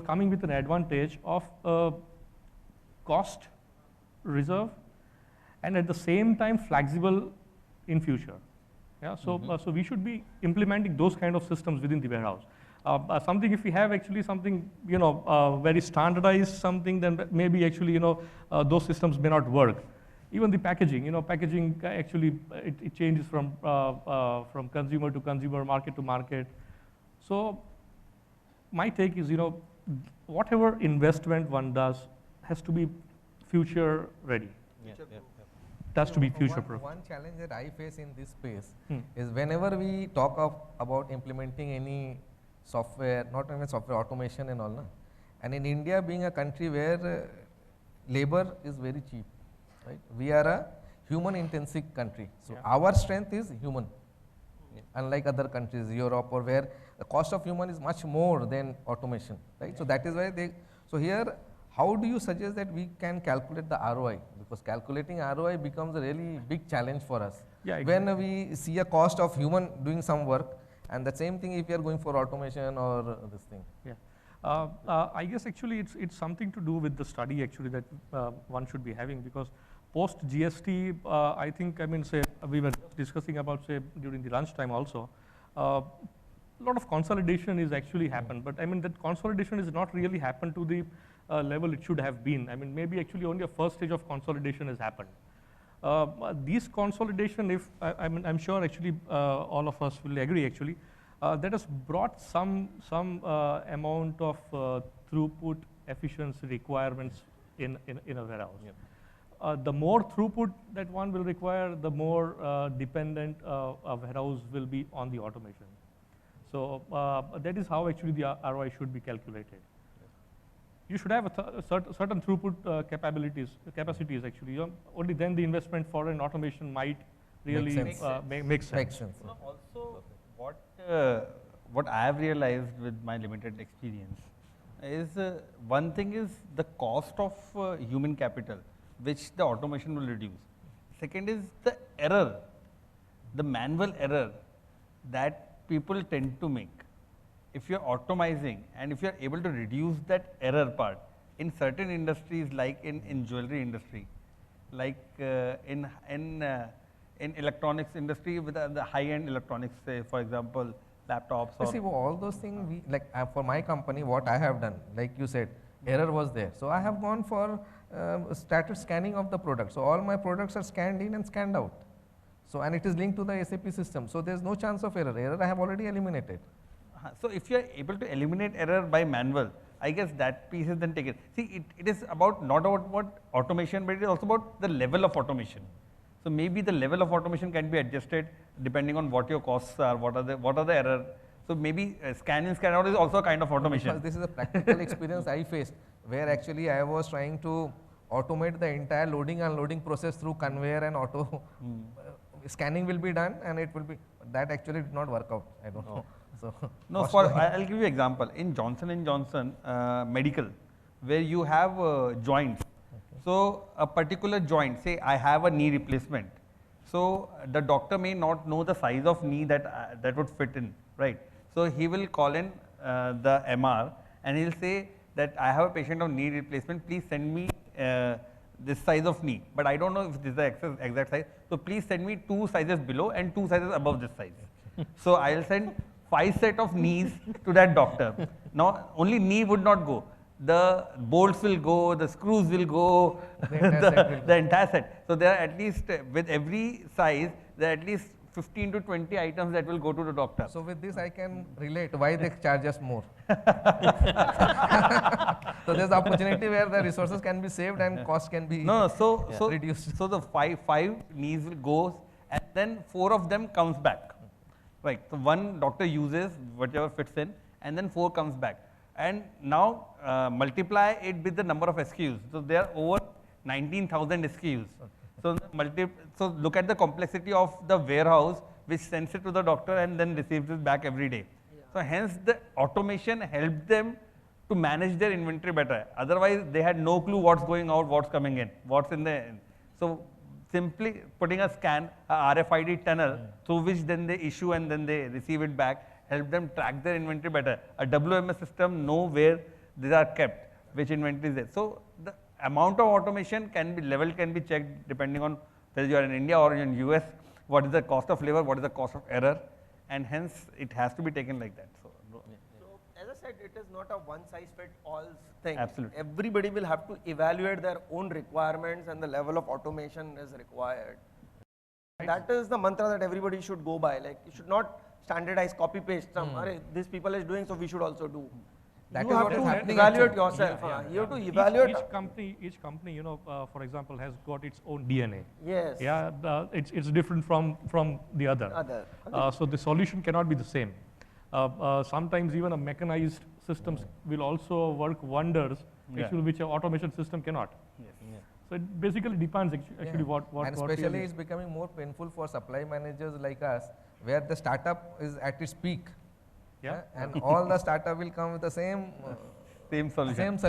coming with an advantage of cost reserve and at the same time flexible in future. Yeah, so so we should be implementing those kind of systems within the warehouse. Something, if we have actually something very standardized something, then maybe actually those systems may not work. Even the packaging, packaging actually it changes from consumer to consumer, market to market. So my take is whatever investment one does has to be future ready. It has to be future proof. One challenge that I face in this space is whenever we talk about implementing any software, not only software, automation and all, na? And in India being a country where labor is very cheap, right? We are a human intensive country. So our strength is human. Unlike other countries, Europe, or where the cost of human is much more than automation, right? So that is why so here, how do you suggest that we can calculate the ROI? Because calculating ROI becomes a really big challenge for us. Yeah, exactly. When we see a cost of human doing some work, and the same thing if you are going for automation or this thing. Yeah, I guess actually it's something to do with the study actually that one should be having, because post GST, I think, I mean, say we were discussing about, say, during the lunchtime also, a lot of consolidation is actually happened, but I mean that consolidation is not really happened to the level it should have been. I mean, maybe actually only a first stage of consolidation has happened. These consolidation, if I'm sure actually all of us will agree actually, that has brought some amount of throughput efficiency requirements in a warehouse. Yep. The more throughput that one will require, the more dependent a warehouse will be on the automation. So that is how actually the ROI should be calculated. You should have a certain throughput capacities actually. Only then the investment for an automation might really make sense. Makes sense. No, also, what I have realized with my limited experience is one thing is the cost of human capital, which the automation will reduce. Second is the error, the manual error that people tend to make. If you're automizing and if you're able to reduce that error part in certain industries, like in jewelry industry, like in electronics industry with the high-end electronics, say for example laptops. You see, all those things, for my company, what I have done, like you said, error was there. So I have gone for status scanning of the product. So all my products are scanned in and scanned out. So and it is linked to the SAP system. So there's no chance of error. Error I have already eliminated. So if you are able to eliminate error by manual, I guess that piece is then taken. See, it is about not about what automation, but it is also about the level of automation. So maybe the level of automation can be adjusted depending on what your costs are, what are the error. So maybe scan in, scan out is also a kind of automation. Because this is a practical experience I faced, where actually I was trying to automate the entire loading and unloading process through conveyor and auto. Scanning will be done and it will be, that actually did not work out. I don't know. So no, I'll give you an example. In Johnson & Johnson medical, where you have joints. Okay. So a particular joint, say I have a knee replacement. So the doctor may not know the size of knee that would fit in, right? So he will call in the MR and he'll say that I have a patient of knee replacement, please send me this size of knee, but I don't know if this is the exact size. So please send me 2 sizes below and 2 sizes above this size. So I'll send 5 set of knees to that doctor. Now only knee would not go. The bolts will go, the screws will go, the entire set. So there are at least, with every size, there are at least 15 to 20 items that will go to the doctor. So with this, I can relate why they charge us more. So there's opportunity where the resources can be saved and cost can be reduced. So the five knees will go, and then 4 of them comes back. Right. So one doctor uses whatever fits in, and then 4 comes back. And now multiply it with the number of SKUs. So there are over 19,000 SKUs. So so look at the complexity of the warehouse which sends it to the doctor and then receives it back every day. So hence the automation helped them to manage their inventory better. Otherwise they had no clue what's going out, what's coming in, what's in the. So simply putting a scan, a RFID tunnel through which then they issue and then they receive it back, help them track their inventory better. A WMS system know where these are kept, which inventory is there. So the amount of automation can be checked depending on whether you are in India or in US, what is the cost of labor, what is the cost of error, and hence it has to be taken like that. So as I said, it is not a one-size-fits-all thing. Absolutely. Everybody will have to evaluate their own requirements and the level of automation is required. That is the mantra that everybody should go by. Like, you should not standardize, copy-paste some, this people is doing, so we should also do. That you is have what is to happening evaluate actually. yourself. You have to evaluate. Each company, you know, for example, has got its own DNA. Yes. Yeah, it's different from the other. So the solution cannot be the same. Sometimes even a mechanized systems will also work wonders, actually, which an automation system cannot. So it basically depends actually what and especially it's becoming more painful for supply managers like us, where the startup is at its peak. And all the startup will come with the same solutions.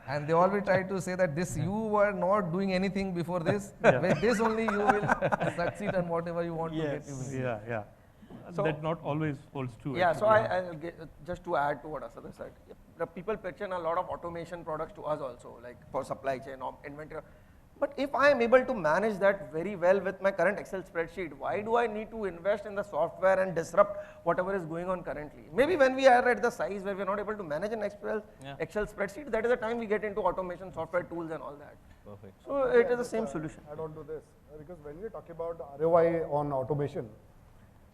And they all will try to say that this, you were not doing anything before this, with this only you will succeed and whatever you want to get you will. So that not always holds true. Yeah, so I'll just to add to what Asad said, the people pitch in a lot of automation products to us also, like for supply chain or inventory. But if I am able to manage that very well with my current Excel spreadsheet, why do I need to invest in the software and disrupt whatever is going on currently? Maybe when we are at the size where we are not able to manage an Excel spreadsheet, that is the time we get into automation software tools and all that. Perfect. So it is the same solution. Add on to this, because when we talk about ROI on automation,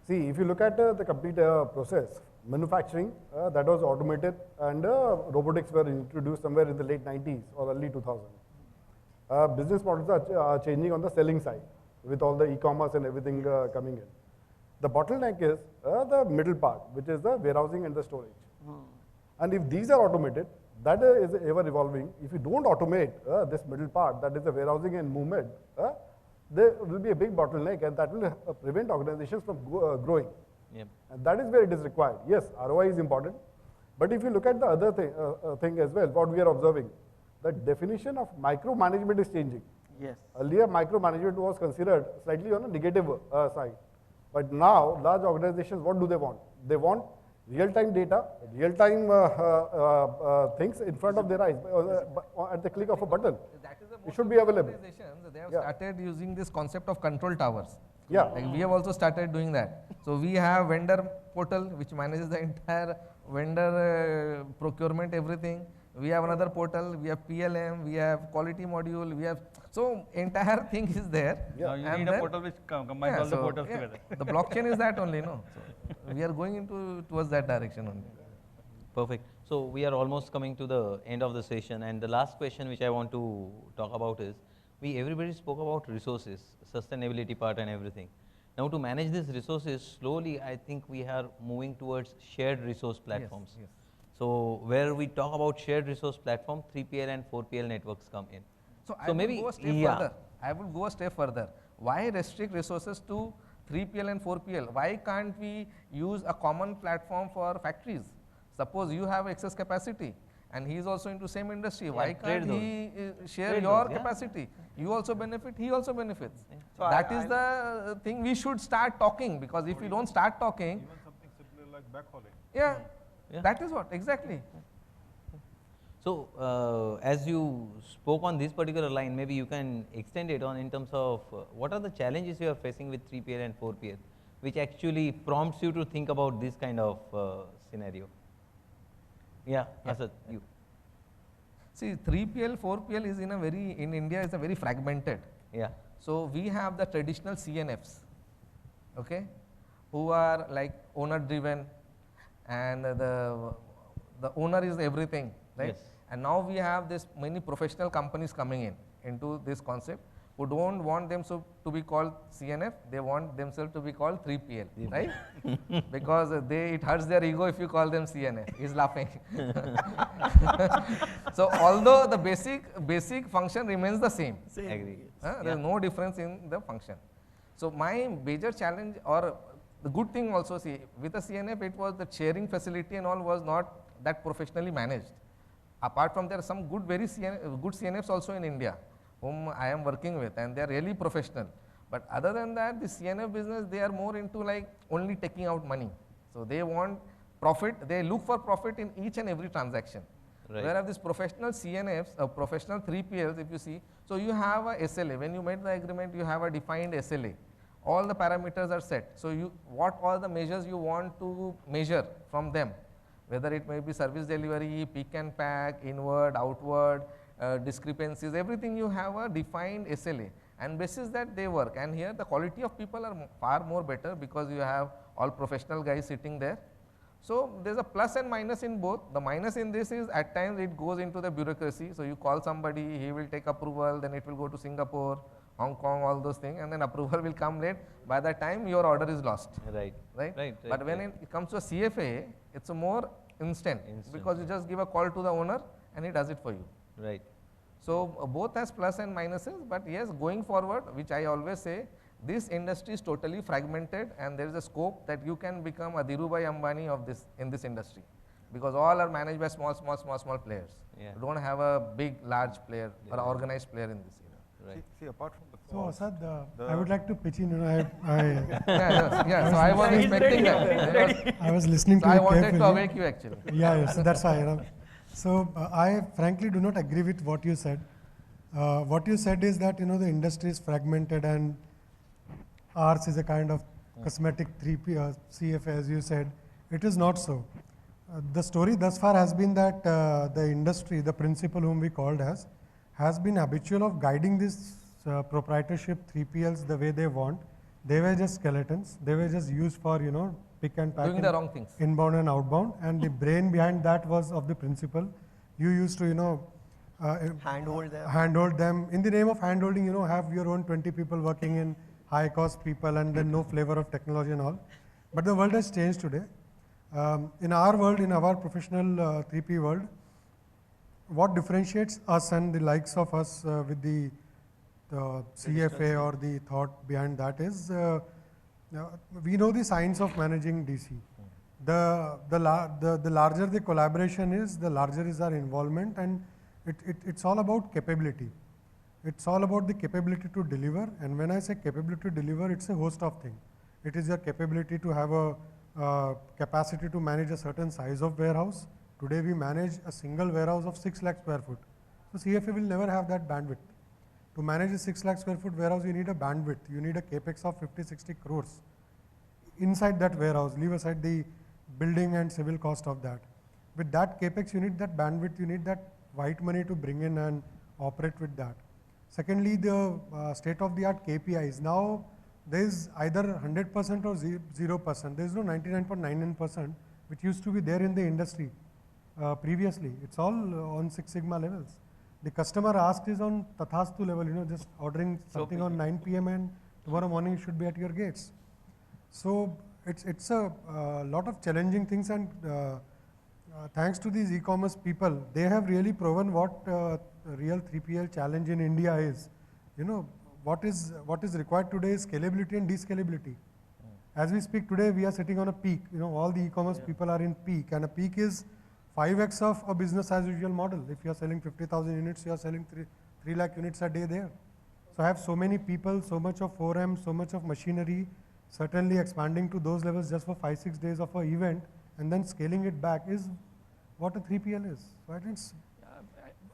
see, if you look at the complete process, manufacturing, that was automated and robotics were introduced somewhere in the late 90s or early 2000s. Business models are changing on the selling side with all the e-commerce and everything coming in. The bottleneck is the middle part, which is the warehousing and the storage. And if these are automated, that is ever evolving. If you don't automate this middle part, that is the warehousing and movement, there will be a big bottleneck, and that will prevent organizations from growing. And that is where it is required. Yes, ROI is important, but if you look at the other thing as well, what we are observing, the definition of micromanagement is changing. Yes. Earlier, micromanagement was considered slightly on a negative side, but now large organizations, what do they want? They want real-time data, real-time things in front of their eyes at the click of a button. It should be available. They have started using this concept of control towers. Like we have also started doing that. So we have vendor portal which manages the entire vendor procurement, everything. We have another portal, we have PLM, we have quality module, we have, so entire thing is there. Now you need a portal which combines all the portals together. The blockchain is that only, no? So we are going towards that direction only. Perfect. So we are almost coming to the end of the session, and the last question which I want to talk about is, everybody spoke about resources, sustainability part and everything. Now to manage these resources, slowly I think we are moving towards shared resource platforms. Yes. So where we talk about shared resource platform, 3PL and 4PL networks come in. So I will go a step further. I will go a step further. Why restrict resources to 3PL and 4PL? Why can't we use a common platform for factories? Suppose you have excess capacity and he is also into same industry. Yeah, Why trade can't he share Trade your those, yeah. capacity? You also benefit, he also benefits. So That is the thing we should start talking, because if we don't start talking, Even something simpler like backhauling. yeah, Yeah. that is what, exactly. So, as you spoke on this particular line, maybe you can extend it on in terms of what are the challenges you are facing with 3PL and 4PL, which actually prompts you to think about this kind of scenario. Yeah, Asad, you. See, 3PL, 4PL is in India is a very fragmented. Yeah. So we have the traditional CNFs, okay, who are like owner driven, and the owner is everything, right? Yes. And now we have this many professional companies coming into this concept, who don't want them to be called CNF, they want themselves to be called 3PL, right? Because it hurts their ego if you call them CNF. He's laughing. So although the basic function remains the same, Agree. there is no difference in the function. So my major challenge, or the good thing also, see, with the CNF, it was the sharing facility and all was not that professionally managed. Apart from, there are some good CNFs also in India, whom I am working with, and they are really professional. But other than that, the CNF business, they are more into like only taking out money. So they want profit, they look for profit in each and every transaction. Right. Whereas these professional CNFs, professional 3PLs, if you see, so you have a SLA. When you made the agreement, you have a defined SLA. All the parameters are set. So what all the measures you want to measure from them, whether it may be service delivery, pick and pack, inward, outward, discrepancies, everything you have a defined SLA, and basis that they work. And here the quality of people are far more better, because you have all professional guys sitting there. So there is a plus and minus in both. The minus in this is at times it goes into the bureaucracy. So you call somebody, he will take approval, then it will go to Singapore, Hong Kong, all those things, and then approval will come late. By the time your order is lost. Right. Right? But when it comes to a CFA, it's a more instant, because you just give a call to the owner and he does it for you. Right. So both has plus and minuses, but yes, going forward, which I always say, this industry is totally fragmented, and there is a scope that you can become a Dhirubhai Ambani of this in this industry, because all are managed by small players. Yeah. You don't have a big, large player or organized player in this. Right. See, apart from the So cost, Asad, I would like to pitch in. Yeah. So I was expecting that. I was listening So to I you wanted carefully. to awake you actually. Yeah, so that's why. So I frankly do not agree with what you said. What you said is that the industry is fragmented and ours is a kind of cosmetic 3P CFA, as you said. It is not so. The story thus far has been that the industry, the principal whom we called has been habitual of guiding this proprietorship 3PLs the way they want. They were just skeletons. They were just used for pick and pack, Doing the wrong things. inbound and outbound, and the brain behind that was of the principal. You used to handhold them. In the name of handholding, have your own 20 people working in high cost people, and then no flavor of technology and all. But the world has changed today. In our world, in our professional 3P world, what differentiates us and the likes of us with the CFA or the thought behind that is we know the science of managing DC. The larger the collaboration is, the larger is our involvement, and it's all about capability. It's all about the capability to deliver, and when I say capability to deliver, it's a host of things. It is your capability to have a capacity to manage a certain size of warehouse. Today we manage a single warehouse of 6 lakh square foot. So CFA will never have that bandwidth. To manage a 6 lakh square foot warehouse, you need a bandwidth. You need a capex of 50-60 crores inside that warehouse. Leave aside the building and civil cost of that. With that capex, you need that bandwidth. You need that white money to bring in and operate with that. Secondly, the state-of-the-art KPIs. Now there is either 100% or 0%. There is no 99.99%, which used to be there in the industry previously. It's all on Six Sigma levels. The customer ask is on Tathastu level, just ordering something on 9 p.m. and tomorrow morning it should be at your gates. So it's a lot of challenging things, and thanks to these e-commerce people, they have really proven what real 3PL challenge in India is. What is required today is scalability and descalability. As we speak today, we are sitting on a peak. All the e-commerce people are in peak, and a peak is 5x of a business as usual model. If you are selling 50,000 units, you are selling 3 lakh units a day there. So I have so many people, so much of 4M, so much of machinery, certainly expanding to those levels just for 5-6 days of an event and then scaling it back is what a 3PL is. So I think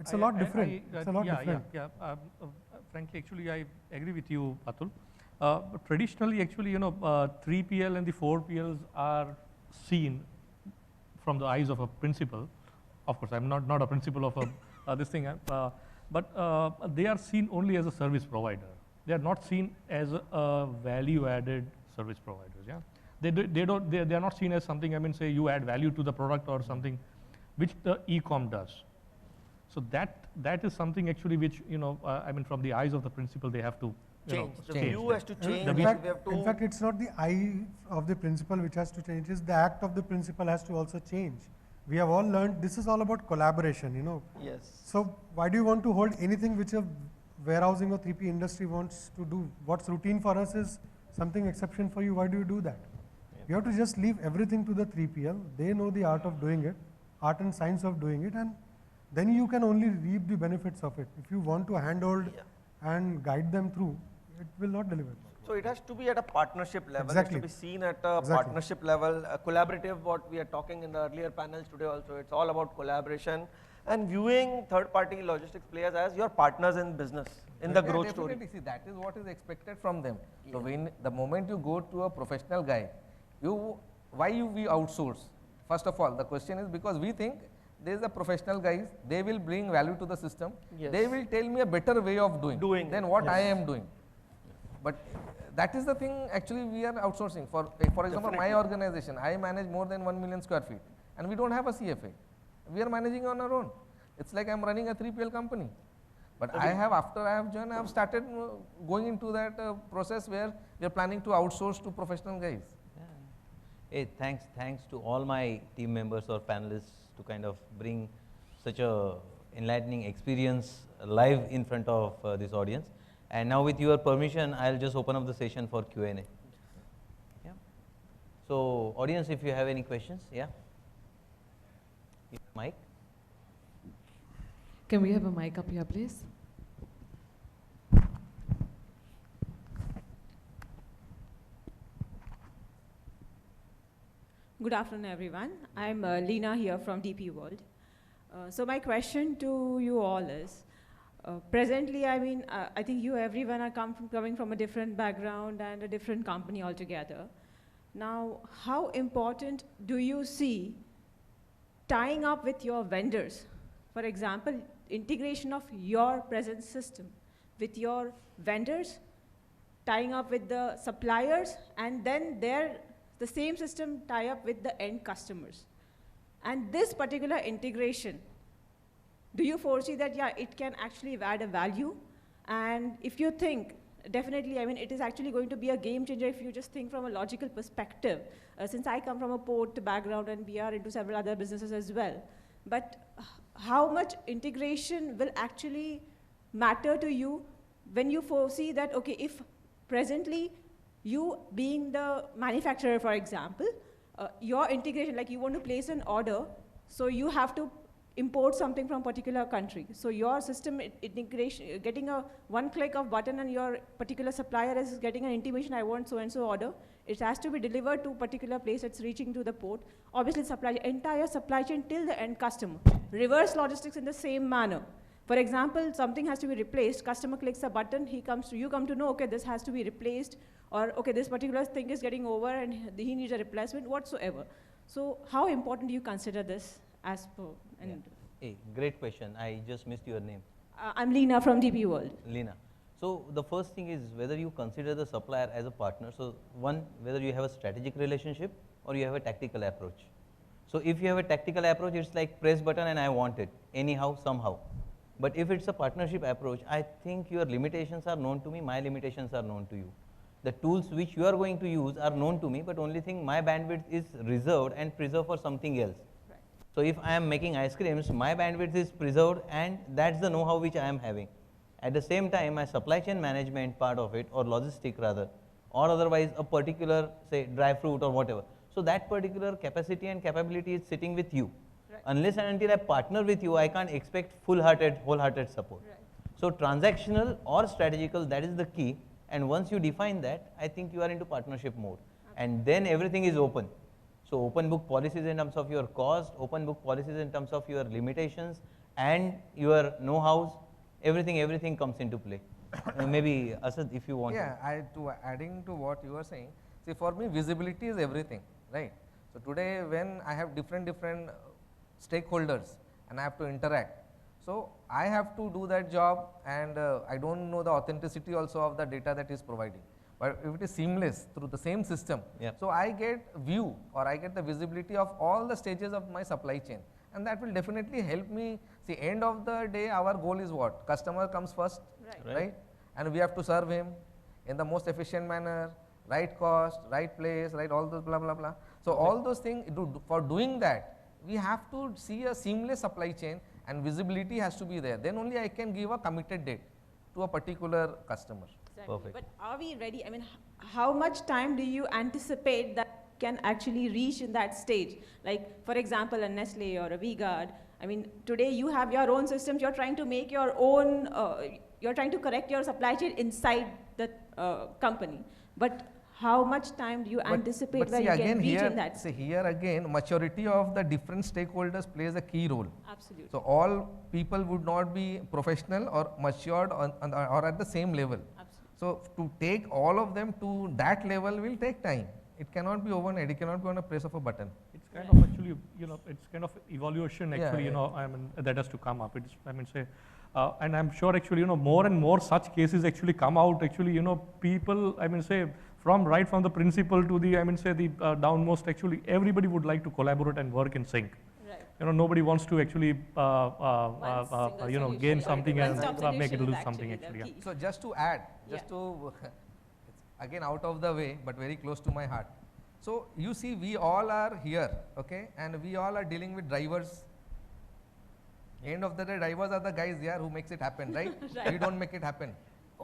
it's a lot different. It's a lot different. Frankly, actually, I agree with you, Atul. But traditionally, actually, 3PL and the 4PLs are seen from the eyes of a principal. Of course, I'm not a principal of this thing, but they are seen only as a service provider. They are not seen as a value-added service providers. Yeah, they are not seen as something. I mean, say you add value to the product or something, which the e-com does. So that is something actually which I mean, from the eyes of the principal, they have to change. The change. view has to change. In fact, it's not the eye of the principal which has to change, it's the act of the principal has to also change. We have all learned this is all about collaboration, Yes. So why do you want to hold anything which a warehousing or 3P industry wants to do? What's routine for us is something exception for you. Why do you do that? You have to just leave everything to the 3PL. They know the art of doing it, art and science of doing it, and then you can only reap the benefits of it. If you want to handhold and guide them through, it will not deliver. So it has to be at a partnership level. Exactly. It has to be seen at a partnership level, collaborative. What we are talking in the earlier panels today also, it's all about collaboration and viewing third-party logistics players as your partners in business, in the growth story. See, that is what is expected from them. So when the moment you go to a professional guy, why we outsource? First of all, the question is because we think there is a professional guys, they will bring value to the system. Yes. They will tell me a better way of doing than what I am doing. But that is the thing actually we are outsourcing. For example, my organization, I manage more than 1 million square feet and we don't have a CFA. We are managing on our own. It's like I'm running a 3PL company. But after I have joined, I have started going into that process where we are planning to outsource to professional guys. Hey, thanks to all my team members or panelists to kind of bring such a enlightening experience live in front of this audience. And now with your permission, I'll just open up the session for Q&A. Yeah. So audience, if you have any questions, yeah. Mic. Can we have a mic up here, please? Good afternoon, everyone. I'm Leena here from DP World. So my question to you all is, presently, I mean, I think you everyone are coming from a different background and a different company altogether. Now, how important do you see tying up with your vendors? For example, integration of your present system with your vendors, tying up with the suppliers, and then the same system tie up with the end customers. And this particular integration, do you foresee that, it can actually add a value? And if you think, definitely, I mean, it is actually going to be a game changer if you just think from a logical perspective. Since I come from a port background and we are into several other businesses as well. But how much integration will actually matter to you when you foresee that, okay, if presently you being the manufacturer, for example, your integration, like you want to place an order, so you have to import something from a particular country. So your system integration, getting a one click of button and your particular supplier is getting an intimation, I want so-and-so order. It has to be delivered to a particular place, it's reaching to the port. Obviously, entire supply chain till the end customer. Reverse logistics in the same manner. For example, something has to be replaced, customer clicks a button, you come to know, okay, this has to be replaced, or okay, this particular thing is getting over and he needs a replacement, whatsoever. So how important do you consider this as per? And Hey, great question. I just missed your name. I'm Leena from DP World. Leena. So the first thing is whether you consider the supplier as a partner. So one, whether you have a strategic relationship or you have a tactical approach. So if you have a tactical approach, it's like press button and I want it, anyhow, somehow. But if it's a partnership approach, I think your limitations are known to me, my limitations are known to you. The tools which you are going to use are known to me, but only thing my bandwidth is reserved and preserved for something else. Right. So if I am making ice creams, my bandwidth is preserved and that's the know-how which I am having. At the same time, my supply chain management part of it, or logistic rather, or otherwise a particular, say, dry fruit or whatever. So that particular capacity and capability is sitting with you. Right. unless and until I partner with you, I can't expect full-hearted, wholehearted support. Right. So transactional or strategical, that is the key. And once you define that, I think you are into partnership mode. And then everything is open. So open book policies in terms of your cost, open book policies in terms of your limitations and your know-hows, everything comes into play. Maybe Asad, if you want. Yeah, adding to what you are saying, see for me visibility is everything, right? So today when I have different stakeholders and I have to interact, so I have to do that job and I don't know the authenticity also of the data that is providing. But if it is seamless through the same system, so I get view or I get the visibility of all the stages of my supply chain, and that will definitely help me. See, end of the day our goal is what? Customer comes first, right? And we have to serve him in the most efficient manner, right cost, right place, right, all those blah blah blah. So all those things, for doing that, we have to see a seamless supply chain and visibility has to be there. Then only I can give a committed date to a particular customer. Exactly. Perfect. But are we ready? I mean, how much time do you anticipate that can actually reach in that stage? Like, for example, a Nestle or a V-Guard. I mean, today you have your own systems. You're trying to make your own. You're trying to correct your supply chain inside the company. But how much time do you anticipate where you can reach in that? See, here again, maturity of the different stakeholders plays a key role. Absolutely. So all people would not be professional or matured or at the same level. Absolutely. So to take all of them to that level will take time. It cannot be overnight. It cannot be on a press of a button. It's kind of actually, it's kind of evaluation actually, Yeah, I mean, that has to come up. It's, I mean, say, and I'm sure actually, more and more such cases actually come out. Actually, people, I mean, say, right from the principal to the, I mean, say, the downmost. Actually, everybody would like to collaborate and work in sync. Right. Nobody wants to actually, One gain solution, something right? and One-stop make it solution lose is something actually actually. the key. So just to add, it's again out of the way, but very close to my heart. So you see, we all are here, okay, and we all are dealing with drivers. End of the day, drivers are the guys here who makes it happen, right? Right. We don't make it happen.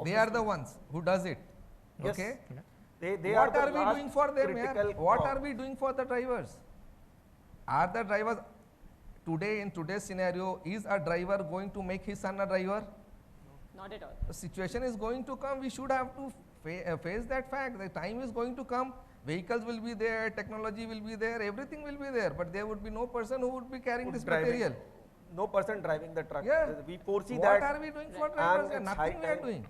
They are the ones who does it, Yes. okay? They What are are the we last doing for them here? critical What cog. are we doing for the drivers? Are the drivers today, in today's scenario, is a driver going to make his son a driver? Not at all. The situation is going to come. We should have to face that fact. The time is going to come. Vehicles will be there, technology will be there, everything will be there, but there would be no person who would be carrying this Driving. material. No person driving the truck. Yeah. We foresee What that. are we doing for and drivers? it's Nothing high we are time. doing.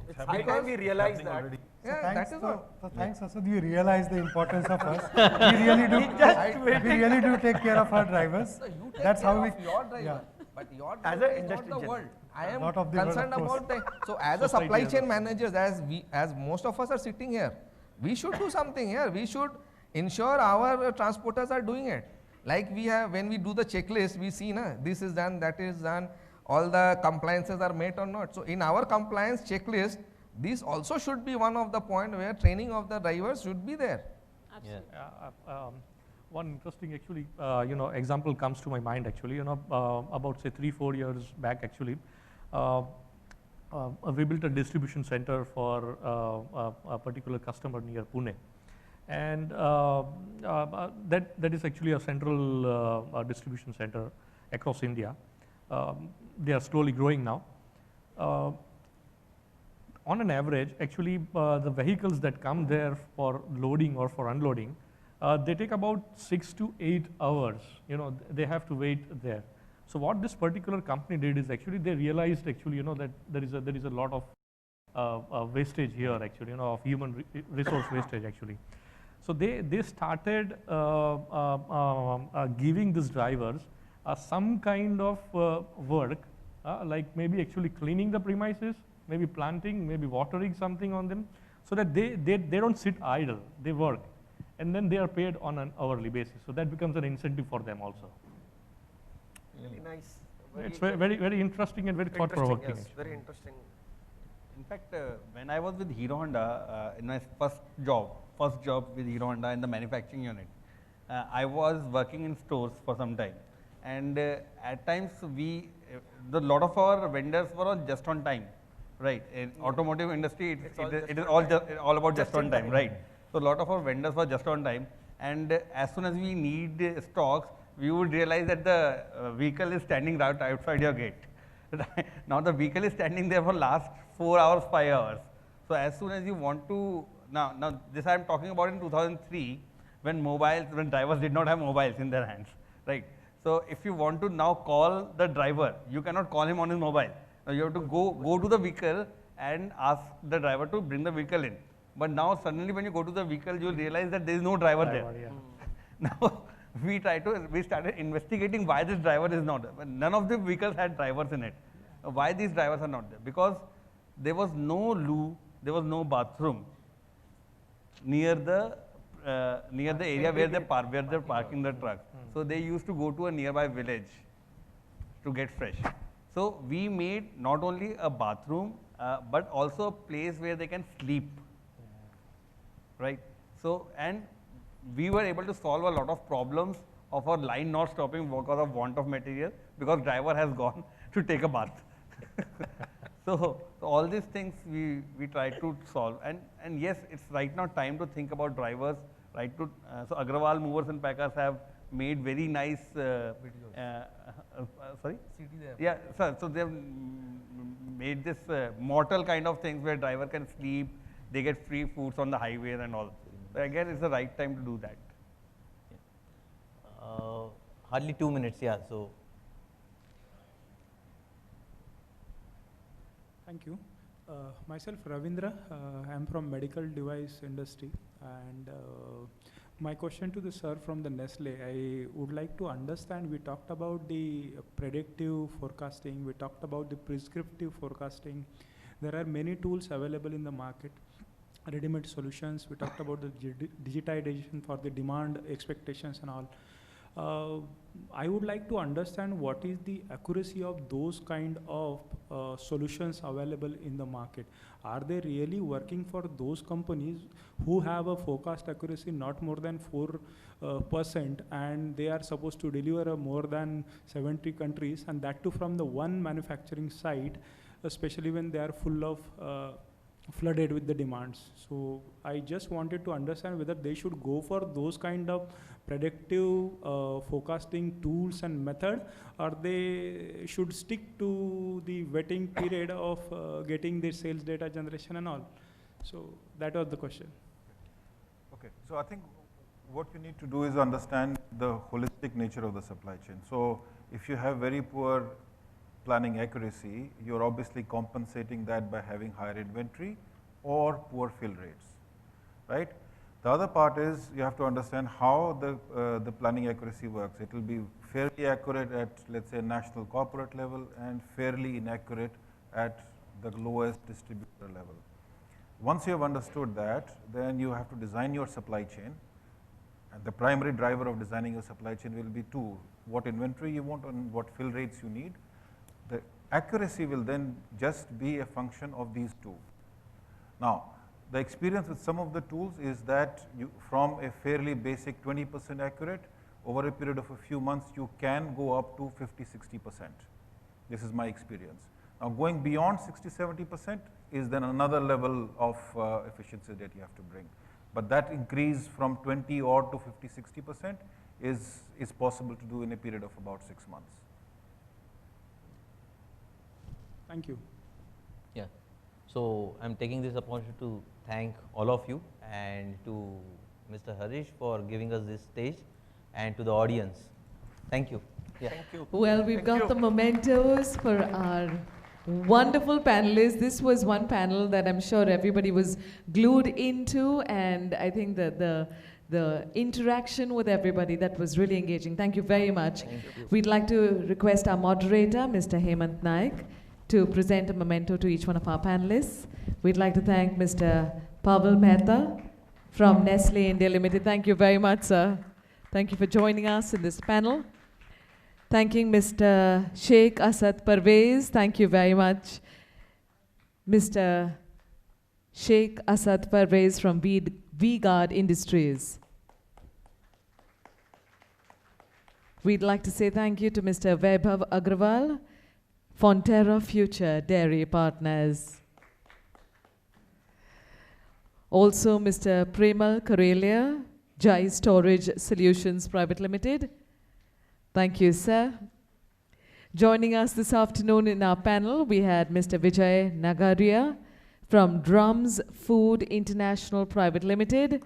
It's high time we realize that. Already. Yeah, thanks, that is what. so thanks, Asad. You realize the importance of us. We really do. We really do take care of our drivers. So you take That's care how we. of your driver, Yeah. but your As driver a is not industry the general. world. I am Not of the world, of concerned course. about the. So as a Society supply as chain a- managers, as most of us are sitting here, we should do something here. We should ensure our transporters are doing it. Like we have, when we do the checklist, we see this is done, that is done, all the compliances are met or not. So in our compliance checklist, this also should be one of the point where training of the drivers should be there. Absolutely. One interesting actually, example comes to my mind actually, about say 3-4 years back actually, we built a distribution center for a particular customer near Pune. And that is actually a central distribution center across India. They are slowly growing now. On an average, actually, the vehicles that come there for loading or for unloading, they take about 6 to 8 hours. They have to wait there. So what this particular company did is actually they realized actually that there is a lot of wastage here actually, of human resource wastage actually. So they started giving these drivers some kind of work, like maybe actually cleaning the premises, maybe planting, maybe watering something on them, so that they don't sit idle, they work. And then they are paid on an hourly basis. So that becomes an incentive for them also. Really nice. It's very, very interesting and very thought-provoking. Yes, very interesting. In fact, when I was with Hero Honda, in my first job with Hero Honda in the manufacturing unit, I was working in stores for some time. And at times, the lot of our vendors were all just on time, right? In automotive industry, it is all about just on time, right? So a lot of our vendors were just on time. And as soon as we need stocks, you would realize that the vehicle is standing right outside your gate. Now the vehicle is standing there for last 4 hours, 5 hours. So as soon as you want to, now this I am talking about in 2003, when drivers did not have mobiles in their hands, right? So if you want to now call the driver, you cannot call him on his mobile. Now you have to go to the vehicle and ask the driver to bring the vehicle in. But now suddenly when you go to the vehicle, you will realize that there is no driver there. Now we started investigating why this driver is not there. None of the vehicles had drivers in it. Why these drivers are not there? Because there was no loo, there was no bathroom near the area where they're parking the truck. So they used to go to a nearby village to get fresh. So we made not only a bathroom, but also a place where they can sleep, right? So, and we were able to solve a lot of problems of our line not stopping because of want of material, because driver has gone to take a bath. So all these things we try to solve, and yes, it's right now time to think about drivers, right? So Agrawal Movers and Packers have made very nice sorry? Yeah, sir. So they've made this mortal kind of things where driver can sleep, they get free foods on the highway and all. So again, it's the right time to do that. Hardly 2 minutes, yeah. So. Thank you. Myself Ravindra, I am from medical device industry, and my question to the sir from the Nestle, I would like to understand, we talked about the predictive forecasting, we talked about the prescriptive forecasting. There are many tools available in the market, ready-made solutions, we talked about the digitization for the demand expectations and all. I would like to understand what is the accuracy of those kind of solutions available in the market. Are they really working for those companies who have a forecast accuracy not more than 4% and they are supposed to deliver more than 70 countries, and that too from the one manufacturing site, especially when they are full of flooded with the demands. So I just wanted to understand whether they should go for those kind of predictive forecasting tools and method, or they should stick to the waiting period of getting their sales data generation and all. So that was the question. Okay, so I think what you need to do is understand the holistic nature of the supply chain. So if you have very poor planning accuracy, you're obviously compensating that by having higher inventory or poor fill rates, right? The other part is you have to understand how the planning accuracy works. It will be fairly accurate at, let's say, national corporate level and fairly inaccurate at the lowest distributor level. Once you have understood that, then you have to design your supply chain. And the primary driver of designing your supply chain will be two: what inventory you want and what fill rates you need. The accuracy will then just be a function of these two. Now, the experience with some of the tools is that you, from a fairly basic 20% accurate, over a period of a few months, you can go up to 50–60%. This is my experience. Now, going beyond 60–70% is then another level of efficiency that you have to bring. But that increase from 20 odd to 50–60% is possible to do in a period of about 6 months. Thank you. Yeah. So I'm taking this opportunity to thank all of you, and to Mr. Harish for giving us this stage, and to the audience. Thank you. Yeah. Thank you. Well, we've got the mementos for our wonderful panelists. This was one panel that I'm sure everybody was glued into, and I think that the interaction with everybody, that was really engaging. Thank you very much. We'd like to request our moderator, Mr. Hemant Naik, to present a memento to each one of our panelists. We'd like to thank Mr. Pavel Mehta from Nestle India Limited. Thank you very much, sir. Thank you for joining us in this panel. Thanking Mr. Sheikh Asad Parvez. Thank you very much. Mr. Sheikh Asad Parvez from V-Guard Industries. We'd like to say thank you to Mr. Vaibhav Agrawal, Fonterra Future Dairy Partners. Also Mr. Premal Karelia, Jai Storage Solutions Private Limited. Thank you, sir. Joining us this afternoon in our panel, we had Mr. Vijay Nagaria from Drums Food International Private Limited.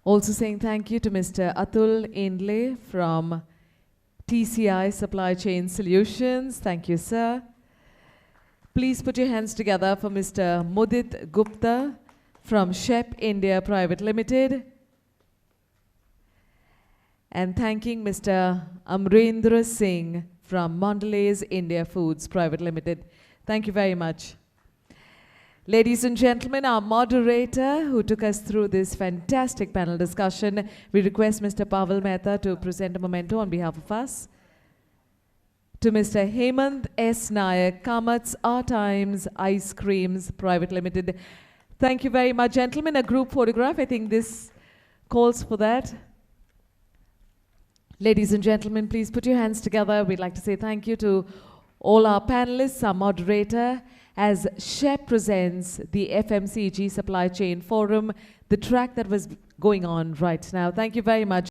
Also saying thank you to Mr. Atul Indle from TCI Supply Chain Solutions. Thank you, sir. Please put your hands together for Mr. Mudit Gupta from Shep India Private Limited. And thanking Mr. Amrendra Singh from Mondelez India Foods Private Limited. Thank you very much. Ladies and gentlemen, our moderator who took us through this fantastic panel discussion, we request Mr. Pavel Mehta to present a memento on behalf of us. To Mr. Hemant S. Nayak, Kamat's Our Times Ice Creams Private Limited. Thank you very much, gentlemen. A group photograph, I think this calls for that. Ladies and gentlemen, please put your hands together. We'd like to say thank you to all our panelists, our moderator, as Shep presents the FMCG Supply Chain Forum, the track that was going on right now. Thank you very much.